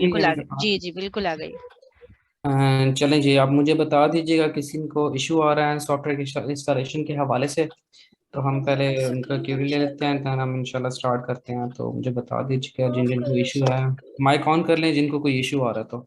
बिल्कुल आ मेरे गई, पास। जी जी बिल्कुल आ गई। चलें जी, आप मुझे बता दीजिएगा किसी को इशू आ रहा है सॉफ्टवेयर के इंस्टॉलेशन के हवाले से। तो हम पहले उनका क्यूरी ले लेते हैं, फिर हम इंशाल्लाह स्टार्ट करते हैं। तो मुझे बता दीजिएगा जिन जिन को इशू है। माइक ऑन कर लें जिनको कोई इशू आ रहा है तो।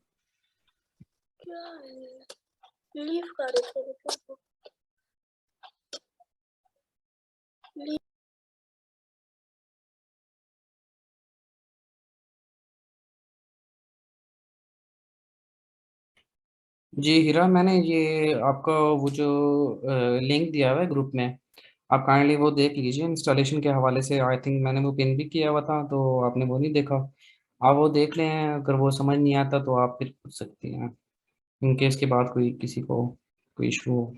जी हीरा, मैंने ये आपका वो जो लिंक दिया हुआ है ग्रुप में, आप काइंडली वो देख लीजिए इंस्टॉलेशन के हवाले से। आई थिंक मैंने वो पिन भी किया हुआ था, तो आपने वो नहीं देखा। आप वो देख लें, अगर वो समझ नहीं आता तो आप फिर पूछ सकती हैं, इन केस के बाद कोई किसी को कोई इशू हो।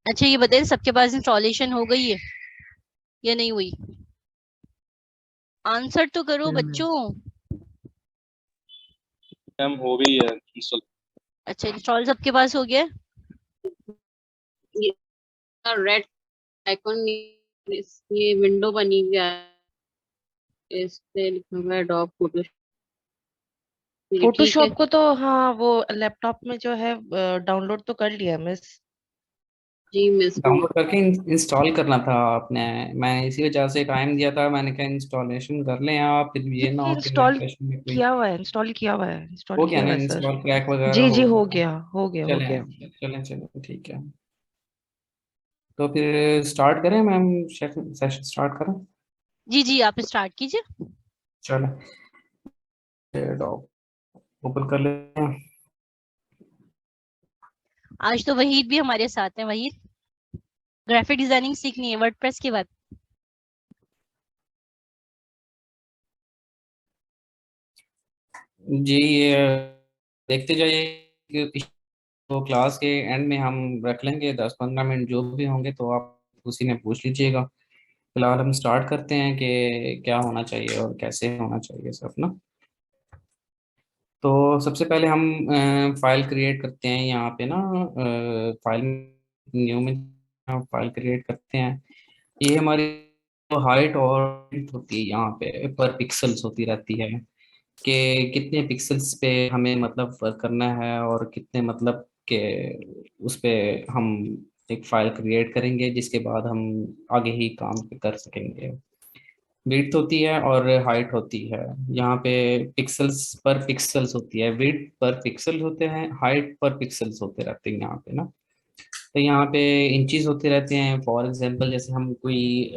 अच्छा ये बताइए, सबके पास इंस्टॉलेशन हो गई है या नहीं हुई? आंसर तो करो बच्चों। मैम हो गई है इंस्टॉल। अच्छा इंस्टॉल सबके पास हो गया है? ये रेड आइकॉन, ये विंडो बनी हुई है, इस पे लिखा हुआ है डॉग फोटो। ये ठीक है। फोटोशॉप को तो हाँ, वो लैपटॉप में जो है डाउनलोड तो कर लिया मिस। जी मिस। डाउनलोड करके इंस्टॉल करना था आपने। मैं इसी वजह से टाइम दिया था, मैंने कहा इंस्टॉलेशन कर लें आप, फिर ये ना नहीं, हो कि नेट इंस्टॉल सेशन में कोई किया हुआ है, इंस्टॉल किया हुआ है, इंस्टॉल हो गया किया ना, हुआ है सर। इंस्टॉल क्रैक वगैरह जी हो जी, हो गया। गया हो गया हो गया। चलें चलें चलें, ठीक है। तो फिर स्टार्ट करें मैम, सेशन स्टार्ट करें। जी जी आप स्टार्ट कीजिए। चलें, डॉग ओपन कर लेते हैं। आज तो वहीद भी हमारे साथ है। वहीद, ग्राफिक डिजाइनिंग सीखनी है वर्डप्रेस के बाद। जी ये देखते जाइए कि तो क्लास के एंड में हम रख लेंगे 10-15 मिनट जो भी होंगे, तो आप उसी में पूछ लीजिएगा। फिलहाल हम स्टार्ट करते हैं कि क्या होना चाहिए और कैसे होना चाहिए सब ना। तो सबसे पहले हम फाइल क्रिएट करते हैं यहाँ पे ना, फाइल न्यू में फाइल क्रिएट करते हैं। ये हमारी हाइट और width होती है, यहाँ पे पर पिक्सल्स होती रहती है कि कितने पिक्सल्स पे हमें मतलब वर्क करना है, और कितने मतलब के उस पे हम एक फाइल क्रिएट करेंगे जिसके बाद हम आगे ही काम कर सकेंगे। विड्थ होती है और हाइट होती है। यहाँ पे पिक्सल्स पर पिक्सल्स होती है, विड्थ पर पिक्सल होते हैं, हाइट पर पिक्सल्स होते रहते हैं यहाँ पे ना। तो यहाँ पे इंचेस होते रहते हैं। फॉर एग्जांपल जैसे हम कोई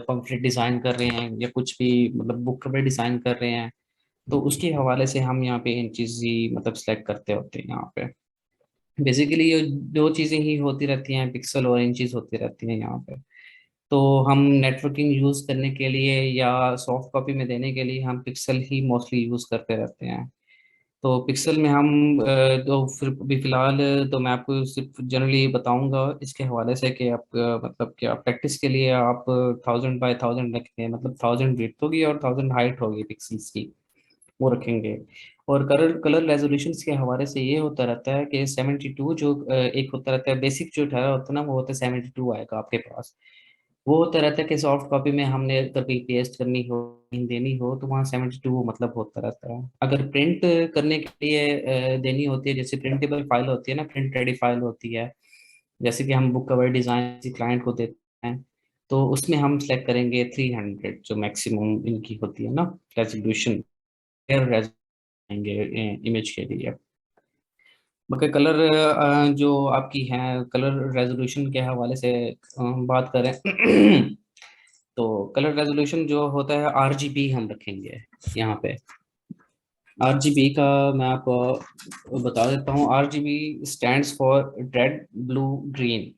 पंपलेट डिज़ाइन कर रहे हैं या कुछ भी मतलब बुक कवर डिज़ाइन कर रहे हैं, तो उसके हवाले से हम यहाँ पे इंचेस ही मतलब सेलेक्ट करते होते हैं यहाँ पे। बेसिकली ये दो चीज़ें ही होती रहती हैं, पिक्सल और इंचेस होती रहती हैं यहाँ पे। तो हम नेटवर्किंग यूज़ करने के लिए या सॉफ्ट कॉपी में देने के लिए हम पिक्सल ही मोस्टली यूज़ करते रहते हैं। तो पिक्सल में हम तो फिर भी फिलहाल तो मैं आपको सिर्फ जनरली बताऊंगा इसके हवाले से कि आप मतलब कि आप प्रैक्टिस के लिए आप 1000 बाय 1000 रखेंगे, मतलब 1000 विड्थ होगी और 1000 हाइट होगी पिक्सल्स की, वो रखेंगे। और कलर कलर रेजोल्यूशन के हवाले से ये होता रहता है कि 72 जो एक होता रहता है बेसिक जो ठहरा होता है ना, वो होता है 72 आएगा आपके पास। वो होता रहता है कि सॉफ्ट कॉपी में हमने कभी पेस्ट करनी हो, देनी हो, तो वहाँ 72 मतलब होता रहता है। अगर प्रिंट करने के लिए देनी होती है, जैसे प्रिंटेबल फाइल होती है ना, प्रिंट रेडी फाइल होती है, जैसे कि हम बुक कवर डिजाइन किसी क्लाइंट को देते हैं, तो उसमें हम सेलेक्ट करेंगे 300 जो मैक्सिमम इनकी होती है ना रेजोल्यूशन, इमेज के लिए। बाकी कलर जो आपकी है कलर रेजोल्यूशन के हवाले से बात करें तो कलर रेजोल्यूशन जो होता है आरजीबी हम रखेंगे यहाँ पे। आरजीबी का मैं आपको बता देता हूँ। RGB stands for red blue green,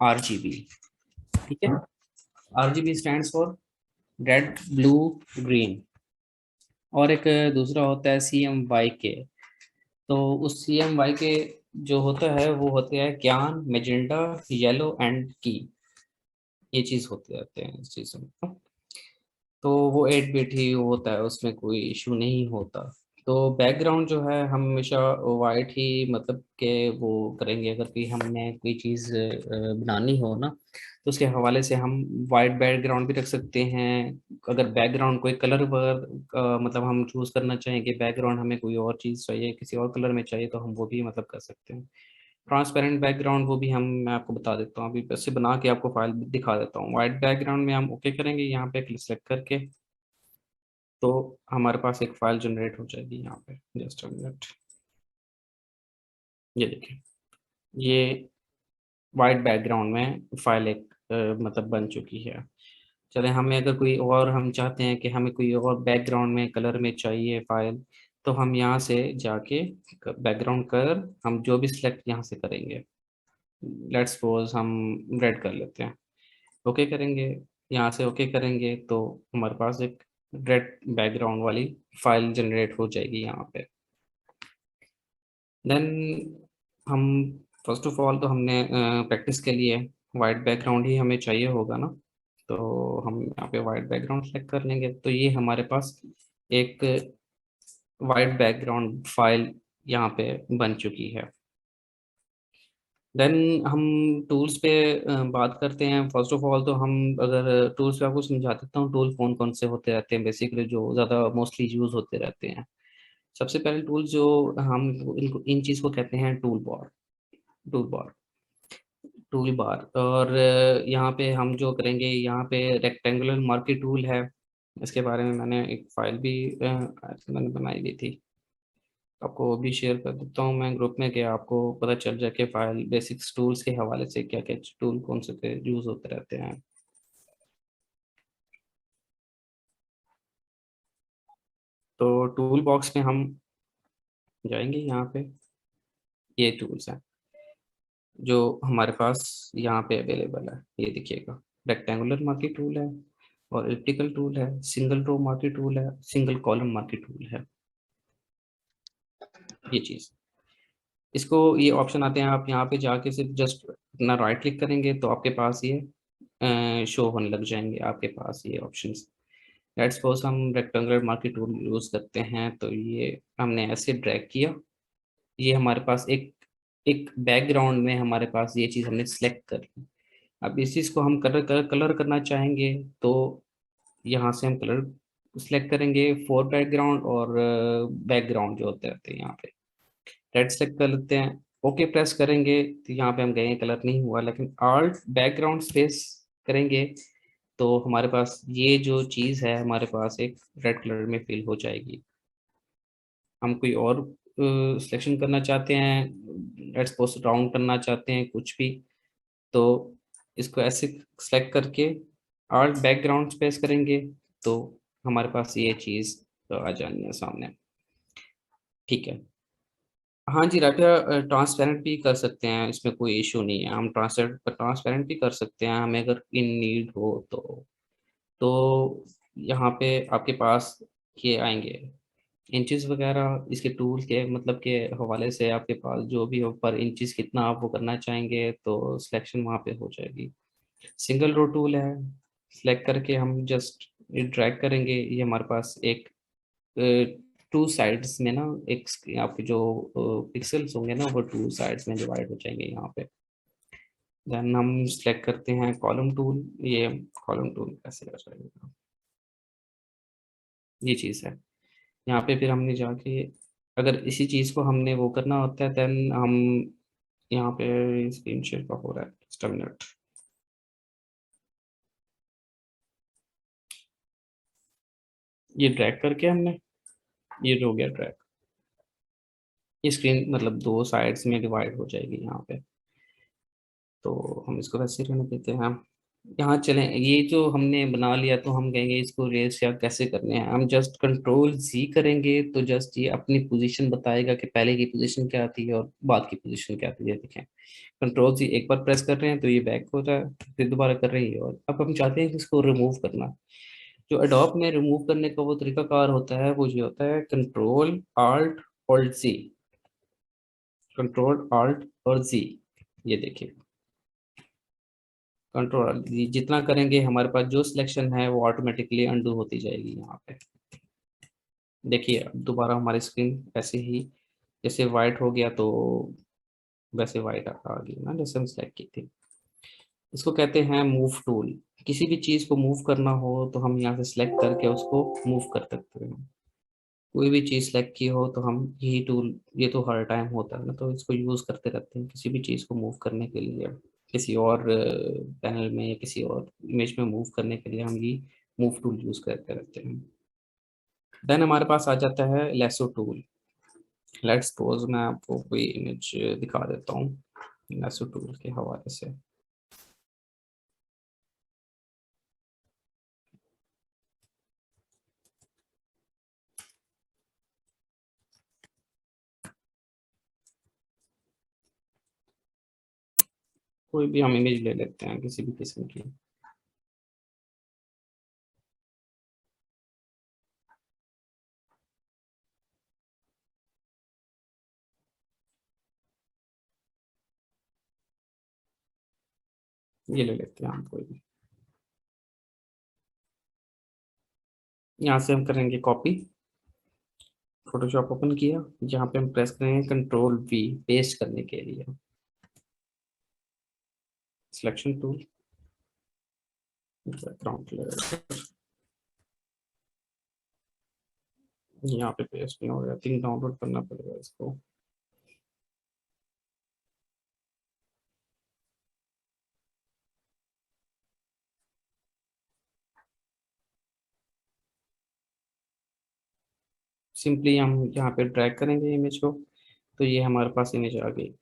RGB, ठीक है। RGB stands for red blue green. और एक दूसरा होता है CMYK। तो उस CMYK के जो होता है वो होते हैं क्यान, मेजेंटा, येलो एंड की, ये चीज होते रहते हैं इस चीज में। तो वो 8 बिट ही होता है, उसमें कोई इशू नहीं होता। तो बैकग्राउंड जो है हम हमेशा वाइट ही मतलब के वो करेंगे। अगर कोई हमने कोई चीज़ बनानी हो ना, तो उसके हवाले से हम वाइट बैकग्राउंड भी रख सकते हैं। अगर बैकग्राउंड कोई कलर वगैरह मतलब हम चूज़ करना चाहें कि बैकग्राउंड हमें कोई और चीज़ चाहिए, किसी और कलर में चाहिए, तो हम वो भी मतलब कर सकते हैं। ट्रांसपेरेंट बैकग्राउंड वो भी मैं आपको बता देता हूँ, अभी ऐसे बना के आपको फाइल दिखा देता हूँ। वाइट बैकग्राउंड में हम ओके करेंगे यहाँ पे क्लिक सेलेक्ट करके, तो हमारे पास एक फाइल जनरेट हो जाएगी यहाँ पे। जस्ट अ मिनट, ये देखिए, ये वाइट बैकग्राउंड में फाइल एक मतलब बन चुकी है। चले हमें अगर कोई और हम चाहते हैं कि हमें कोई और बैकग्राउंड में कलर में चाहिए फाइल, तो हम यहाँ से जाके बैकग्राउंड कलर हम जो भी सिलेक्ट यहाँ से करेंगे, लेट्स सपोज हम रेड कर लेते हैं, ओके करेंगे। यहाँ से ओके करेंगे तो हमारे पास एक रेड बैकग्राउंड वाली फाइल जनरेट हो जाएगी यहाँ पे। देन हम फर्स्ट ऑफ ऑल तो हमने प्रैक्टिस के लिए वाइट बैकग्राउंड ही हमें चाहिए होगा ना, तो हम यहाँ पे वाइट बैकग्राउंड सेलेक्ट कर लेंगे। तो ये हमारे पास एक वाइट बैकग्राउंड फाइल यहाँ पे बन चुकी है। देन हम टूल्स पे बात करते हैं। फर्स्ट ऑफ ऑल तो हम अगर टूल्स पे आपको समझा देता हूँ टूल कौन कौन से होते रहते हैं, बेसिकली जो ज़्यादा मोस्टली यूज़ होते रहते हैं। सबसे पहले टूल जो हम इन चीज़ को कहते हैं tool bar. Tool bar, tool bar. और यहाँ पे हम जो करेंगे, यहाँ पे रेक्टेंगुलर मार्की टूल है, इसके बारे में मैंने एक फाइल भी मैंने बनाई हुई थी, आपको वो भी शेयर कर देता हूँ मैं ग्रुप में, कि आपको पता चल जाए कि फाइल बेसिक्स टूल्स के हवाले से क्या क्या टूल कौन से यूज़ होते रहते हैं। तो टूल बॉक्स में हम जाएंगे, यहाँ पे ये टूल्स हैं जो हमारे पास यहाँ पे अवेलेबल है। ये देखिएगा, रेक्टेंगुलर मार्की टूल है और एलिप्टिकल टूल है, सिंगल रो मार्की टूल है, सिंगल कॉलम मार्की टूल है। ये चीज़, इसको ये ऑप्शन आते हैं, आप यहाँ पे जाके सिर्फ जस्ट अपना राइट क्लिक करेंगे तो आपके पास ये शो होने लग जाएंगे आपके पास ये ऑप्शंस। लेट्स सपोज हम रेक्टेंगुलर मार्की टूल यूज़ करते हैं, तो ये हमने ऐसे ड्रैग किया, ये हमारे पास एक एक बैकग्राउंड में हमारे पास ये चीज़ हमने सेलेक्ट कर ली। अब इस चीज़ को हम कलर करना चाहेंगे, तो यहाँ से हम कलर सेलेक्ट करेंगे, फोर बैकग्राउंड और बैकग्राउंड जो होते रहते हैं यहाँ पे रेड सेलेक्ट कर लेते हैं, ओके प्रेस करेंगे तो यहाँ पे हम गए कलर नहीं हुआ, लेकिन आल्ट बैकग्राउंड स्पेस करेंगे तो हमारे पास ये जो चीज़ है हमारे पास एक रेड कलर में फिल हो जाएगी। हम कोई और सिलेक्शन करना चाहते हैं, लेट्स सपोज राउंड करना चाहते हैं कुछ भी, तो इसको ऐसे सेलेक्ट करके आल्ट बैकग्राउंड स्पेस करेंगे तो हमारे पास ये चीज़ आ जानी है सामने। ठीक है, हाँ जी राफिया, ट्रांसपेरेंट भी कर सकते हैं, इसमें कोई इशू नहीं है, हम ट्रांसपेरेंट भी कर सकते हैं हमें अगर इन नीड हो तो यहाँ पे आपके पास ये आएंगे इंचेस वगैरह इसके टूल के मतलब के हवाले से, आपके पास जो भी हो पर इंचेस कितना आप वो करना चाहेंगे तो सिलेक्शन वहाँ पे हो जाएगी। सिंगल रो टूल है, सिलेक्ट करके हम जस्ट ड्रैग करेंगे, ये हमारे पास एक टू साइड्स में ना एक आपके जो पिक्सल्स होंगे ना वो टू साइड्स में डिवाइड हो जाएंगे यहाँ पे। देन हम सेलेक्ट करते हैं कॉलम टूल, ये कॉलम टूल कैसे आ जाएगा, ये चीज़ है यहाँ पे। फिर हमने जाके अगर इसी चीज़ को हमने वो करना होता है देन हम यहाँ पे स्क्रीन शेयर का हो रहा है, जस्ट अ मिनट, ये ड्रैग करके हमने ये हो गया ड्रैग, ये स्क्रीन मतलब दो साइड्स में डिवाइड हो जाएगी यहाँ पे। तो हम इसको वैसे ही रहने देते हैं। यहाँ चलें, ये जो हमने बना लिया तो हम कहेंगे इसको रेस या कैसे करने हैं, हम जस्ट कंट्रोल जी करेंगे तो जस्ट ये अपनी पोजीशन बताएगा कि पहले की पोजीशन क्या थी और बाद की पोजीशन क्या थी। ये देखें, कंट्रोल जी एक बार प्रेस कर रहे हैं तो ये बैक हो रहा है, फिर दोबारा कर रहे हैं, और अब हम चाहते हैं कि इसको रिमूव करना। जो एडोब में रिमूव करने का वो तरीकाकार होता है, वो ये होता है कंट्रोल आल्ट और जी, कंट्रोल आल्ट और जी। ये देखिए कंट्रोल जितना करेंगे हमारे पास जो सिलेक्शन है वो ऑटोमेटिकली अंडू होती जाएगी यहाँ पे। देखिए अब दोबारा हमारी स्क्रीन ऐसे ही जैसे वाइट हो गया तो वैसे वाइट आ गई ना जैसे हम सेलेक्ट की थी। इसको कहते हैं मूव टूल। किसी भी चीज को मूव करना हो तो हम यहाँ से सिलेक्ट करके उसको मूव कर सकते हैं। कोई भी चीज सेलेक्ट की हो तो हम यही टूल, ये तो हर टाइम होता है ना, तो इसको यूज करते रहते हैं किसी भी चीज को मूव करने के लिए, किसी और पैनल में या किसी और इमेज में मूव करने के लिए हम ये मूव टूल यूज करते रहते हैं। देन हमारे पास आ जाता है लेसो टूल। लेट्स सपोज मैं आपको कोई इमेज दिखा देता हूँ लेसो टूल के हवाले से। कोई भी हम इमेज ले लेते हैं किसी भी किस्म की। ये ले लेते हैं हम कोई भी। यहाँ से हम करेंगे कॉपी। फोटोशॉप ओपन किया, यहाँ पे हम प्रेस करेंगे कंट्रोल वी पेस्ट करने के लिए। सिलेक्शन टूल, बैकग्राउंड लेयर, यहाँ पे पेस्ट नहीं हो रहा, थिंक डाउनलोड करना पड़ेगा इसको। सिंपली हम यहाँ पे ड्रैग करेंगे इमेज को तो ये हमारे पास इमेज आ गई।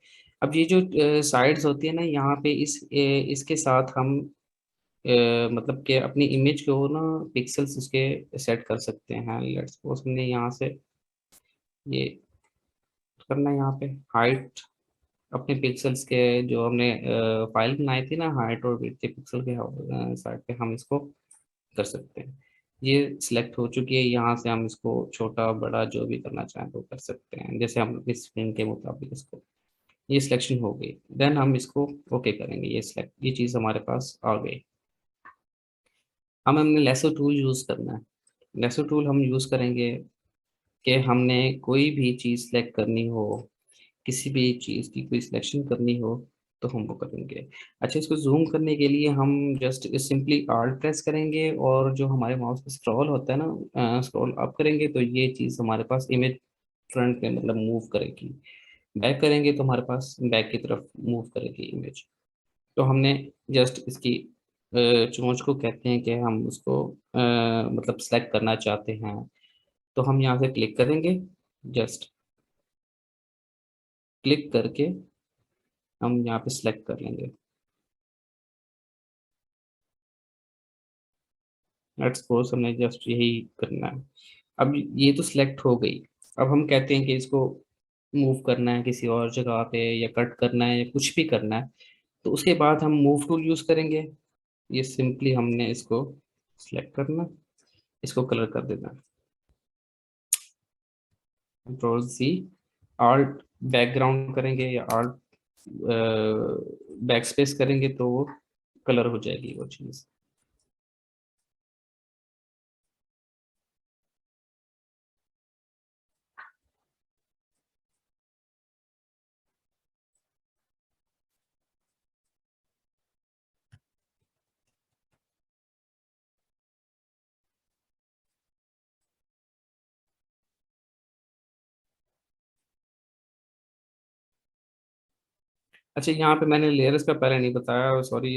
अब ये जो साइड्स होती है ना, यहाँ पे इसके साथ हम मतलब कि अपनी इमेज को ना पिक्सल्स उसके सेट कर सकते हैं। लेट्स सपोज हमने यहाँ से ये करना है, यहाँ पे हाइट अपने पिक्सल्स के जो हमने फाइल बनाई थी ना, हाइट और विड्थ के पिक्सल के साइड पे हम इसको कर सकते हैं। ये सिलेक्ट हो चुकी है, यहाँ से हम इसको छोटा बड़ा जो भी करना चाहें तो कर सकते हैं, जैसे हम अपनी स्क्रीन के मुताबिक इसको। ये सिलेक्शन हो गई, देन हम इसको ओके करेंगे। ये सिलेक्ट, ये चीज़ हमारे पास आ गई। हमने लेसो टूल यूज़ करना है। लेसो टूल हम यूज़ करेंगे कि हमने कोई भी चीज़ सेलेक्ट करनी हो, किसी भी चीज़ की कोई सिलेक्शन करनी हो तो हम वो करेंगे। अच्छा, इसको जूम करने के लिए हम जस्ट सिंपली आल्ट प्रेस करेंगे और जो हमारे माउस पे स्क्रॉल होता है ना, स्क्रॉल अप करेंगे तो ये चीज़ हमारे पास इमेज फ्रंट पे मतलब मूव करेगी। बैक करेंगे तो हमारे पास बैक की तरफ मूव करेगी इमेज। तो हमने जस्ट इसकी चोंच को कहते हैं कि हम उसको मतलब सेलेक्ट करना चाहते हैं तो हम यहाँ से क्लिक करेंगे। जस्ट क्लिक करके हम यहाँ पे सिलेक्ट कर लेंगे। लेट्स सपोज हमने जस्ट यही करना है। अब ये तो सिलेक्ट हो गई। अब हम कहते हैं कि इसको मूव करना है किसी और जगह पे या कट करना है या कुछ भी करना है तो उसके बाद हम मूव टूल यूज करेंगे। ये सिंपली हमने इसको सिलेक्ट करना, इसको कलर कर देना, कंट्रोल सी, आल्ट बैकग्राउंड करेंगे या आल्ट बैक स्पेस करेंगे तो वो कलर हो जाएगी वो चीज़। अच्छा, यहाँ पे मैंने लेयर्स का पहले नहीं बताया, सॉरी।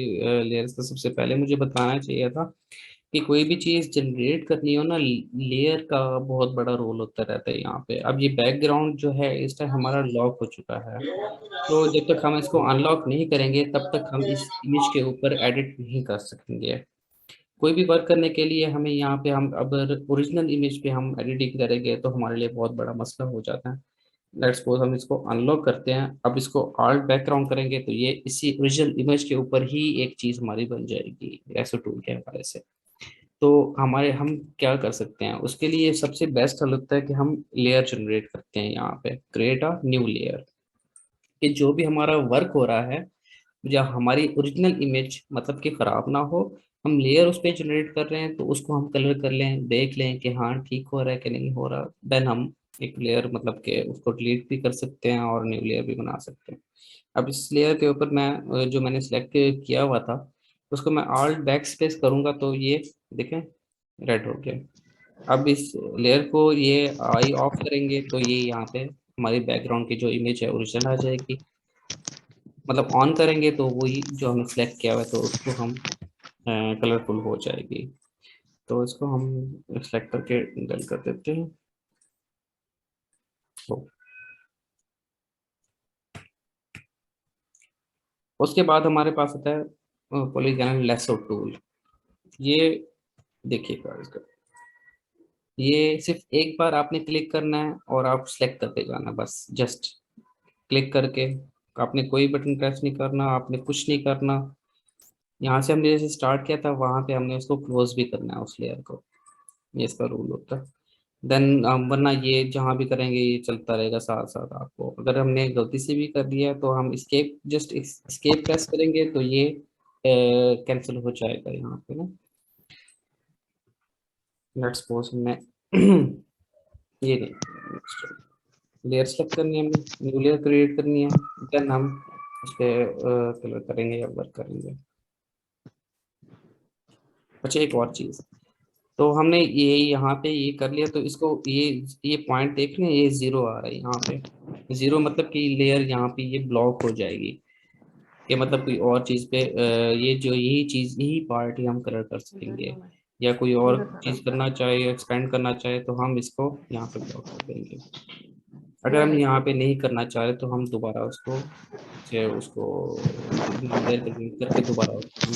लेयर्स का सबसे पहले मुझे बताना चाहिए था कि कोई भी चीज़ जनरेट करनी हो ना, लेयर का बहुत बड़ा रोल होता रहता है यहाँ पे। अब ये बैकग्राउंड जो है इस टाइम हमारा लॉक हो चुका है, तो जब तक हम इसको अनलॉक नहीं करेंगे तब तक हम इस इमेज के ऊपर एडिट नहीं कर सकेंगे। कोई भी वर्क करने के लिए हमें यहाँ पे, हम अगर ओरिजिनल इमेज पे हम एडिटिंग करेंगे तो हमारे लिए बहुत बड़ा मसला हो जाता है। लेट्स सपोज हम इसको अनलॉक करते हैं, अब इसको आल्ट बैकग्राउंड करेंगे तो ये इसी ओरिजिनल इमेज के ऊपर ही एक चीज हमारी बन जाएगी ऐसे टूल के हवाले से। तो हमारे हम क्या कर सकते हैं उसके लिए, सबसे बेस्ट हल होता है कि हम लेयर जनरेट करते हैं यहाँ पे, क्रिएट अ न्यू लेयर। कि जो भी हमारा वर्क हो रहा है या हमारी ओरिजिनल इमेज मतलब कि खराब ना हो, हम लेयर उस पर जनरेट कर रहे हैं तो उसको हम कलर कर लें, देख लें कि हाँ ठीक हो रहा है कि नहीं हो रहा, देन हम एक लेयर मतलब कि उसको डिलीट भी कर सकते हैं और न्यू लेयर भी बना सकते हैं। अब इस लेयर के ऊपर मैं जो मैंने सेलेक्ट किया हुआ था उसको मैं ऑल्ट बैक स्पेस करूंगा तो ये देखें रेड हो गया। अब इस लेयर को ये आई ऑफ करेंगे तो ये यहाँ पे हमारी बैकग्राउंड की जो इमेज है ओरिजिनल आ जाएगी। मतलब ऑन करेंगे तो वही जो हमने सेलेक्ट किया हुआ है तो उसको हम कलरफुल हो जाएगी। तो इसको हम सेलेक्ट करके डन कर देते हैं। तो उसके बाद हमारे पास आता है पॉलीगॉन लेसो टूल। ये देखिएगा इसका, ये सिर्फ एक बार आपने क्लिक करना है और आप सेलेक्ट करते जाना, बस जस्ट क्लिक करके। आपने कोई बटन प्रेस नहीं करना, आपने कुछ नहीं करना। यहाँ से हमने जैसे स्टार्ट किया था वहां पे हमने उसको क्लोज भी करना है उस लेयर को, ये इसका रूल होता है। देन वरना ये जहाँ भी करेंगे ये चलता रहेगा साथ साथ आपको। अगर हमने गलती से भी कर दिया तो हम escape जस्ट escape प्रेस करेंगे तो ये कैंसिल हो जाएगा यहाँ पे ना। लेट्स सपोज हमने ये नहीं, लेयर सेलेक्ट करनी है, हमें न्यू लेयर क्रिएट करनी है, देन हम उस पर कलर करेंगे या वर्क करेंगे। अच्छा एक और चीज़, तो हमने ये यहाँ पे ये कर लिया तो इसको ये पॉइंट देख रहे हैं, ये जीरो आ रहा है यहाँ पे। जीरो मतलब कि लेयर यहाँ पे ये ब्लॉक हो जाएगी, कि मतलब कोई और चीज़ पे ये जो यही चीज़ यही पार्ट ही हम कलर कर सकेंगे, या कोई और चीज़ करना चाहे एक्सपेंड करना चाहे तो हम इसको यहाँ पे ब्लॉक कर देंगे। अगर हम यहाँ पे नहीं करना चाह रहे तो हम दोबारा उसको लेयर करके दोबारा उसको हम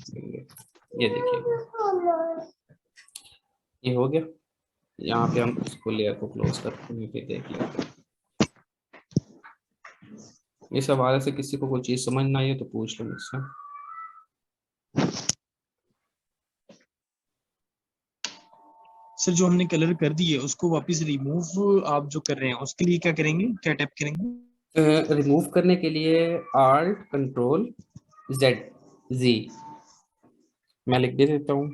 करेंगे। ये देखिएगा ये हो गया। यहाँ पे हम इसको लेयर को क्लोज करते हैं, फिर देख लेते हैं। इस हवाले से किसी को कोई चीज़ समझ ना आई है तो पूछ लो मुझसे। सर जो हमने कलर कर दिए उसको वापस रिमूव आप जो कर रहे हैं उसके लिए क्या करेंगे, क्या टैप करेंगे? रिमूव करने के लिए Alt Control Z मैं लिख दे देता हूँ।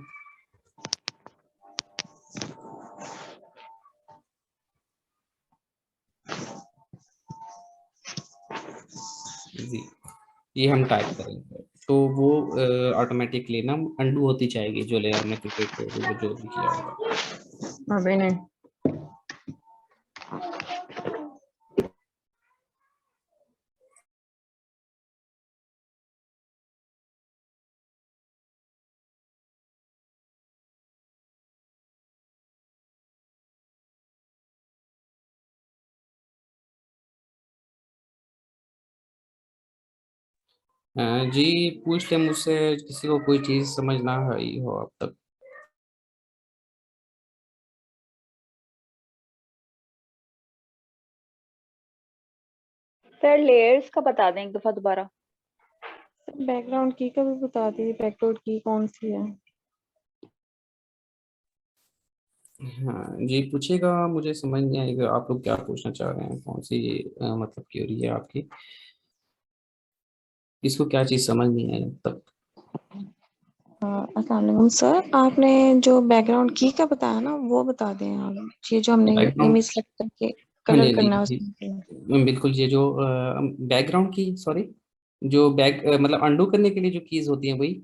जी ये हम टाइप करेंगे तो वो ऑटोमेटिकली ना अंडू होती जाएगी जो लेयर हमने क्रिएट की होगी, वो जो भी किया होगा। अभी नहीं। जी पूछ ले मुझसे, किसी को कोई चीज़ समझ ना आई हो अब तक। सर लेयर्स का बता दें एक दफा दोबारा। बैकग्राउंड की का भी बता दी, बैकग्राउंड की कौन सी है? हाँ जी पूछेगा, मुझे समझ नहीं आएगा आप लोग क्या पूछना चाह रहे हैं, कौन सी मतलब क्यूरी है आपकी, इसको क्या चीज़ समझ नहीं आई अब तक। अस्सलाम वालेकुम सर, आपने जो बैकग्राउंड की का बताया ना वो बता दें आप। ये जो हमने बैकग्राउंड, इमेज सेलेक्ट करके हाँ जी कलर हाँ करना है जी उसमें। बिल्कुल। ये जो बैकग्राउंड की सॉरी जो मतलब अंडू करने के लिए जो कीज होती हैं वही।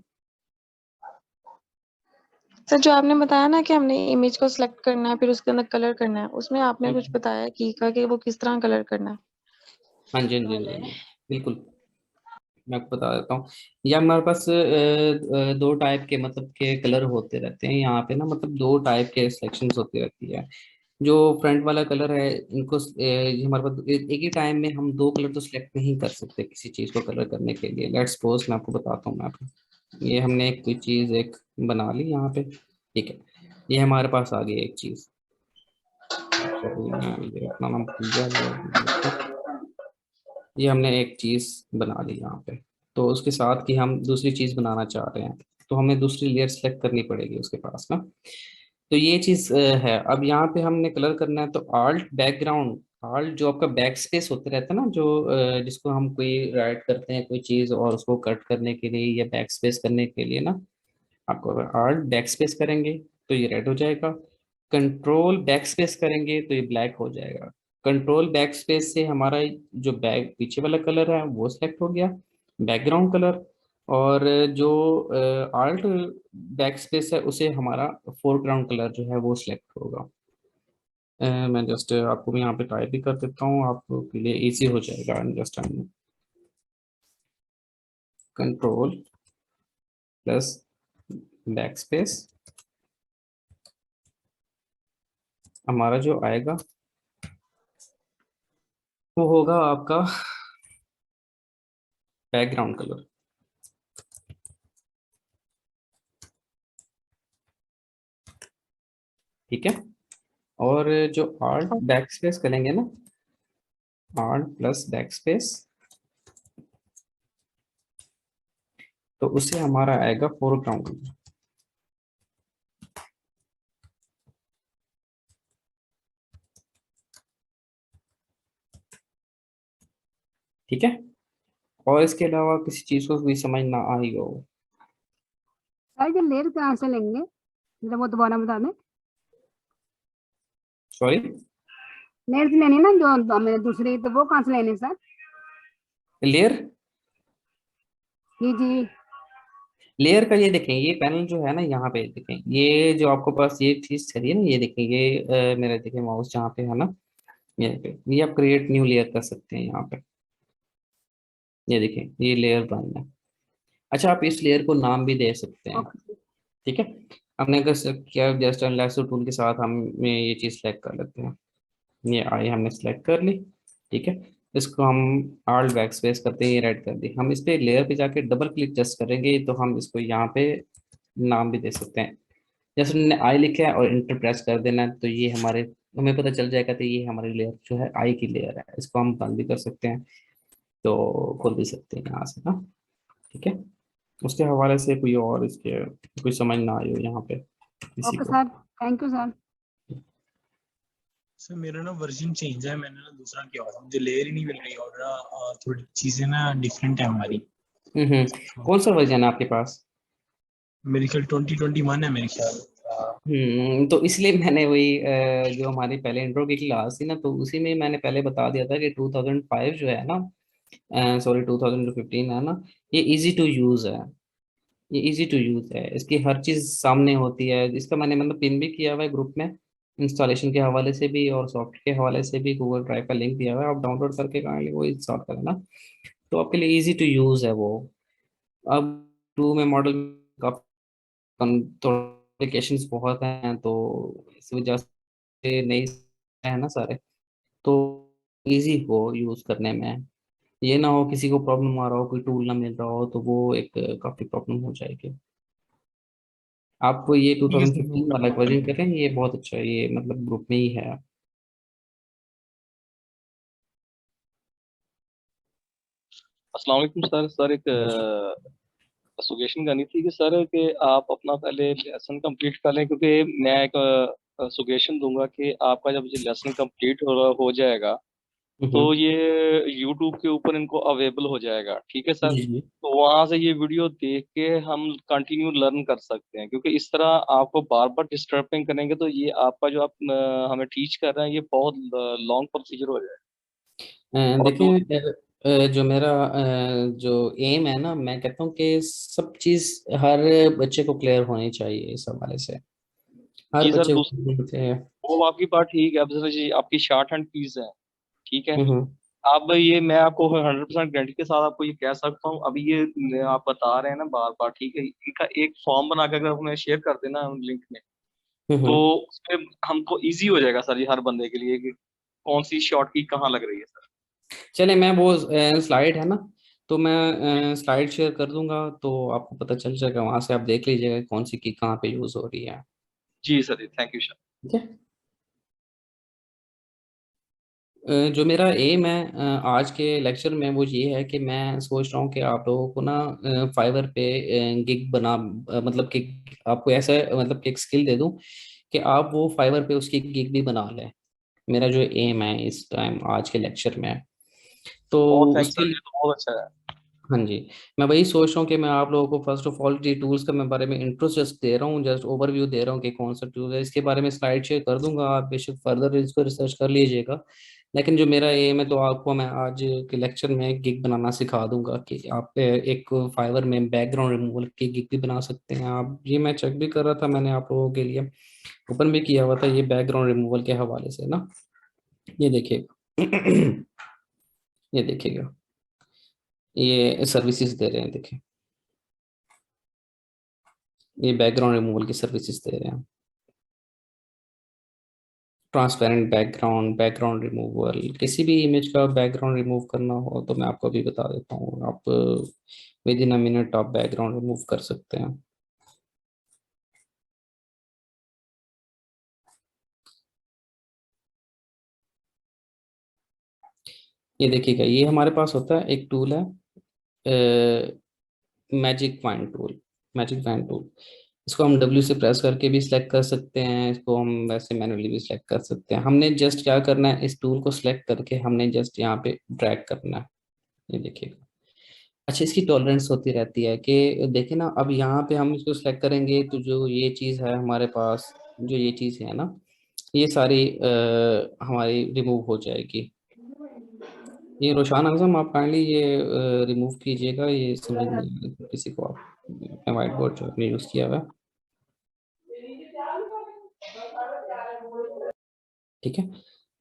सर जो आपने बताया ना कि हमने इमेज को सिलेक्ट करना है फिर उसके अंदर कलर करना है, उसमें आपने कुछ बताया की का कि वो किस तरह कलर करना है। हाँ जी हाँ जी हाँ जी हाँ जी, बिल्कुल मैं आपको बता देता हूँ। ये हमारे पास दो टाइप के मतलब के कलर होते रहते हैं यहाँ पे ना, मतलब दो टाइप के सिलेक्शंस होती रहती है। जो फ्रंट वाला कलर है इनको ये हमारे पास एक ही टाइम में हम दो कलर तो सिलेक्ट नहीं कर सकते किसी चीज को कलर करने के लिए। लेट्स सपोज मैं आपको बताता हूँ, मैं आपको ये हमने एक कोई चीज एक बना ली यहाँ पे, ठीक है। ये हमारे पास आ गई एक चीज, सॉरी मैं ये अपना नाम भूल गया। ये हमने एक चीज बना ली यहाँ पे, तो उसके साथ की हम दूसरी चीज बनाना चाह रहे हैं तो हमें दूसरी लेयर सेलेक्ट करनी पड़ेगी उसके पास ना। तो ये चीज है। अब यहाँ पे हमने कलर करना है तो आल्ट बैकग्राउंड, आल्ट जो आपका बैक स्पेस होता रहता है ना, जो जिसको हम कोई राइट करते हैं कोई चीज और उसको कट करने के लिए या बैक स्पेस करने के लिए ना, आपको अगर Alt बैक स्पेस करेंगे तो ये रेड हो जाएगा, कंट्रोल बैक स्पेस करेंगे तो ये ब्लैक हो जाएगा। कंट्रोल बैक स्पेस से हमारा जो बैक पीछे वाला कलर है वो सिलेक्ट हो गया, बैकग्राउंड कलर, और जो आल्ट बैक स्पेस है उसे हमारा फोरग्राउंड कलर जो है वो सिलेक्ट होगा। मैं जस्ट आपको यहाँ पे टाइप भी कर देता हूँ, आपके लिए इजी हो जाएगा understanding. Control plus back space, हमारा जो आएगा वो होगा आपका बैकग्राउंड कलर। ठीक है, और जो आल्ट बैक स्पेस करेंगे ना, आल्ट प्लस बैक स्पेस, तो उससे हमारा आएगा फोरग्राउंड कलर। ठीक है, और इसके अलावा किसी चीज को भी समझ ना आई हो? सर ये लेयर कहाँ से लेंगे, जरा वो दोबारा बता दें। सॉरी, लेयर्स लेनी ना जो मेरे दूसरी, तो वो कहाँ से लेने सर? लेयर, जी जी। लेयर का ये देखें, ये पैनल जो है ना यहाँ पे देखें, ये जो आपको पास ये चीज चली है ना, ये देखें, ये मेरा देखें माउस जहाँ पे है ना, यहाँ पे, ये आप क्रिएट न्यू लेयर कर सकते हैं यहाँ पे। ये देखें, ये लेयर बन है। अच्छा, आप इस लेयर को नाम भी दे सकते हैं। ओके। ठीक है, हमने अगर क्या जस्ट लैसो टूल के साथ हम ये चीज सेलेक्ट कर लेते हैं। ये आई हमने सेलेक्ट कर ली। ठीक है, इसको हम आल्ट बैक स्पेस करते हैं, ये रेड कर दी। हम इस पे लेयर पे जाके डबल क्लिक जस्ट करेंगे तो हम इसको यहाँ पे नाम भी दे सकते हैं। जैसे हमने आई लिखा है और इंटर प्रेस कर देना है तो ये हमारे, हमें पता चल जाएगा तो ये हमारी लेयर जो है आई की लेयर है। इसको हम बंद भी कर सकते हैं, तो खोल भी सकते हैं यहाँ से ना। ठीक है, उसके हवाले से कोई और इसके कोई समझ ना आई हो यहाँ पे किसी ओके को? Sir, thank you sir. Sir मेरा ना वर्जन चेंज है, मैंने ना दूसरा किया हुआ था, मुझे लेयर ही नहीं मिल रही, और ना थोड़ी चीजें ना डिफरेंट है हमारी। कौन सा वर्जन है आपके पास? मेरे ख्याल 2021 है मेरे ख्याल। तो इसलिए मैंने वही जो हमारी पहले इंट्रो की क्लास थी ना, तो उसी में मैंने पहले बता दिया था कि 2005 जो है ना, सॉरी 2015 है ना, ये इजी टू यूज है। ये इजी टू यूज है, इसकी हर चीज सामने होती है। इसका मैंने मतलब पिन भी किया हुआ है ग्रुप में, इंस्टॉलेशन के हवाले से भी और सॉफ्टवेयर के हवाले से भी। गूगल ड्राइव का लिंक दिया हुआ है, आप डाउनलोड करके काइंडली वो इंस्टॉल करें ना, तो आपके लिए इजी टू यूज है वो। अब टू में मॉडल तो एप्लीकेशंस बहुत हैं, तो इस वजह से नहीं है ना सारे, तो इजी हो यूज करने में। ये ना हो किसी को प्रॉब्लम आ रहा हो, कोई टूल ना मिल रहा हो, तो वो एक काफी प्रॉब्लम हो जाएगी। आप ये ठीक है सर, 2015 वाला वर्जन कर रहे हैं, ये बहुत अच्छा है, ये मतलब ग्रुप में ही है। अस्सलाम वालेकुम सर। सर एक सजेशन करनी थी कि सर कि आप अपना पहले लेसन कंप्लीट कर लें, क्योंकि मैं एक सजेशन दूंगा कि आपका जब ये लेसन कंप्लीट हो जाएगा तो हम्म, ये यूट्यूब के ऊपर इनको अवेलेबल हो जाएगा। ठीक है सर, जी जी। तो वहां से ये वीडियो देख के हम कंटिन्यू लर्न कर सकते हैं, क्योंकि इस तरह आपको बार बार डिस्टर्बिंग करेंगे तो ये आपका जो आप हमें टीच कर रहे हैं ये बहुत लॉन्ग प्रोसीजर हो जाएगा। और देखिए, जो मेरा जो एम है ना, मैं कहता हूँ कि सब चीज हर बच्चे को क्लियर होनी चाहिए इस हवाले से। हर जी सर, बच्चे को वो आपकी बात ठीक है। अब जैसे जी आपकी शार्ट हैंड कीज है, ठीक है। हम्म, अब ये मैं आपको 100% गारंटी के साथ आपको ये कह सकता हूँ, अभी ये आप बता रहे हैं ना बार बार, ठीक है, इनका एक फॉर्म बना कर अगर हमें शेयर कर देना लिंक में, तो हम्म। उसमें हमको इजी हो जाएगा सर, ये हर बंदे के लिए कि कौन सी शॉर्ट की कहाँ लग रही है सर। चले, मैं वो स्लाइड है ना, तो मैं स्लाइड शेयर कर दूंगा, तो आपको पता चल जाएगा, वहां से आप देख लीजिएगा कौन सी की कहाँ पे यूज हो रही है। जी सर, जी थैंक यू सर। ठीक है, जो मेरा एम है आज के लेक्चर में वो ये है कि मैं सोच रहा हूँ कि आप लोगों को ना फाइवर पे गिग बना मतलब कि आपको ऐसा मतलब कि एक स्किल दे दूं कि आप वो फाइवर पे उसकी गिग भी बना लें। मेरा जो एम है इस टाइम आज के लेक्चर में, तो बहुत थैंक्स उसके सर, लिए, ये तो बहुत अच्छा है। हाँ जी, मैं वही सोच रहा हूँ कि मैं आप लोगों को first of all G tools का मैं बारे में इंट्रो जस्ट दे रहा हूँ, जस्ट ओवरव्यू दे रहा हूँ कि कौन सा टूल है। इसके बारे में स्लाइड शेयर कर दूंगा, आप बेशक फर्दर इसको रिसर्च कर लीजिएगा। लेकिन जो मेरा एम है, तो आपको मैं आज के लेक्चर में एक गिग बनाना सिखा दूंगा कि आप एक फाइवर में बैकग्राउंड रिमूवल की गिग भी बना सकते हैं आप। ये मैं चेक भी कर रहा था, मैंने आप लोगों के लिए ओपन भी किया हुआ था ये बैकग्राउंड रिमूवल के हवाले से ना। ये देखिएगा ये देखिएगा, ये सर्विसेज दे रहे हैं, देखिए ये बैकग्राउंड रिमूवल की सर्विसेज दे रहे हैं। ट्रांसपेरेंट बैकग्राउंड, बैकग्राउंड रिमूवल, किसी भी इमेज का बैकग्राउंड रिमूव करना हो तो मैं आपको अभी बता देता हूँ। आप विद इन अ मिनट आप बैकग्राउंड रिमूव कर सकते हैं। ये देखिएगा, ये हमारे पास होता है एक टूल है magic fine tool. Magic fine tool, इसको हम W से प्रेस करके भी सिलेक्ट कर सकते हैं, इसको हम वैसे मैनुअली भी सिलेक्ट कर सकते हैं। हमने जस्ट क्या करना है, इस टूल को सिलेक्ट करके हमने जस्ट यहाँ पे ड्रैग करना है। ये देखिएगा, अच्छा इसकी टॉलरेंस होती रहती है कि देखिए ना, अब यहाँ पे हम इसको सिलेक्ट करेंगे तो जो ये चीज़ है हमारे पास, जो ये चीज़ है ना, ये सारी हमारी रिमूव हो जाएगी। ये रोशान आजम, आप काइंडली ये रिमूव कीजिएगा, ये समझ नहीं आ रहा किसी को। आप अपना वाइट बोर्ड जो आपने यूज़ किया हुआ है, ठीक है।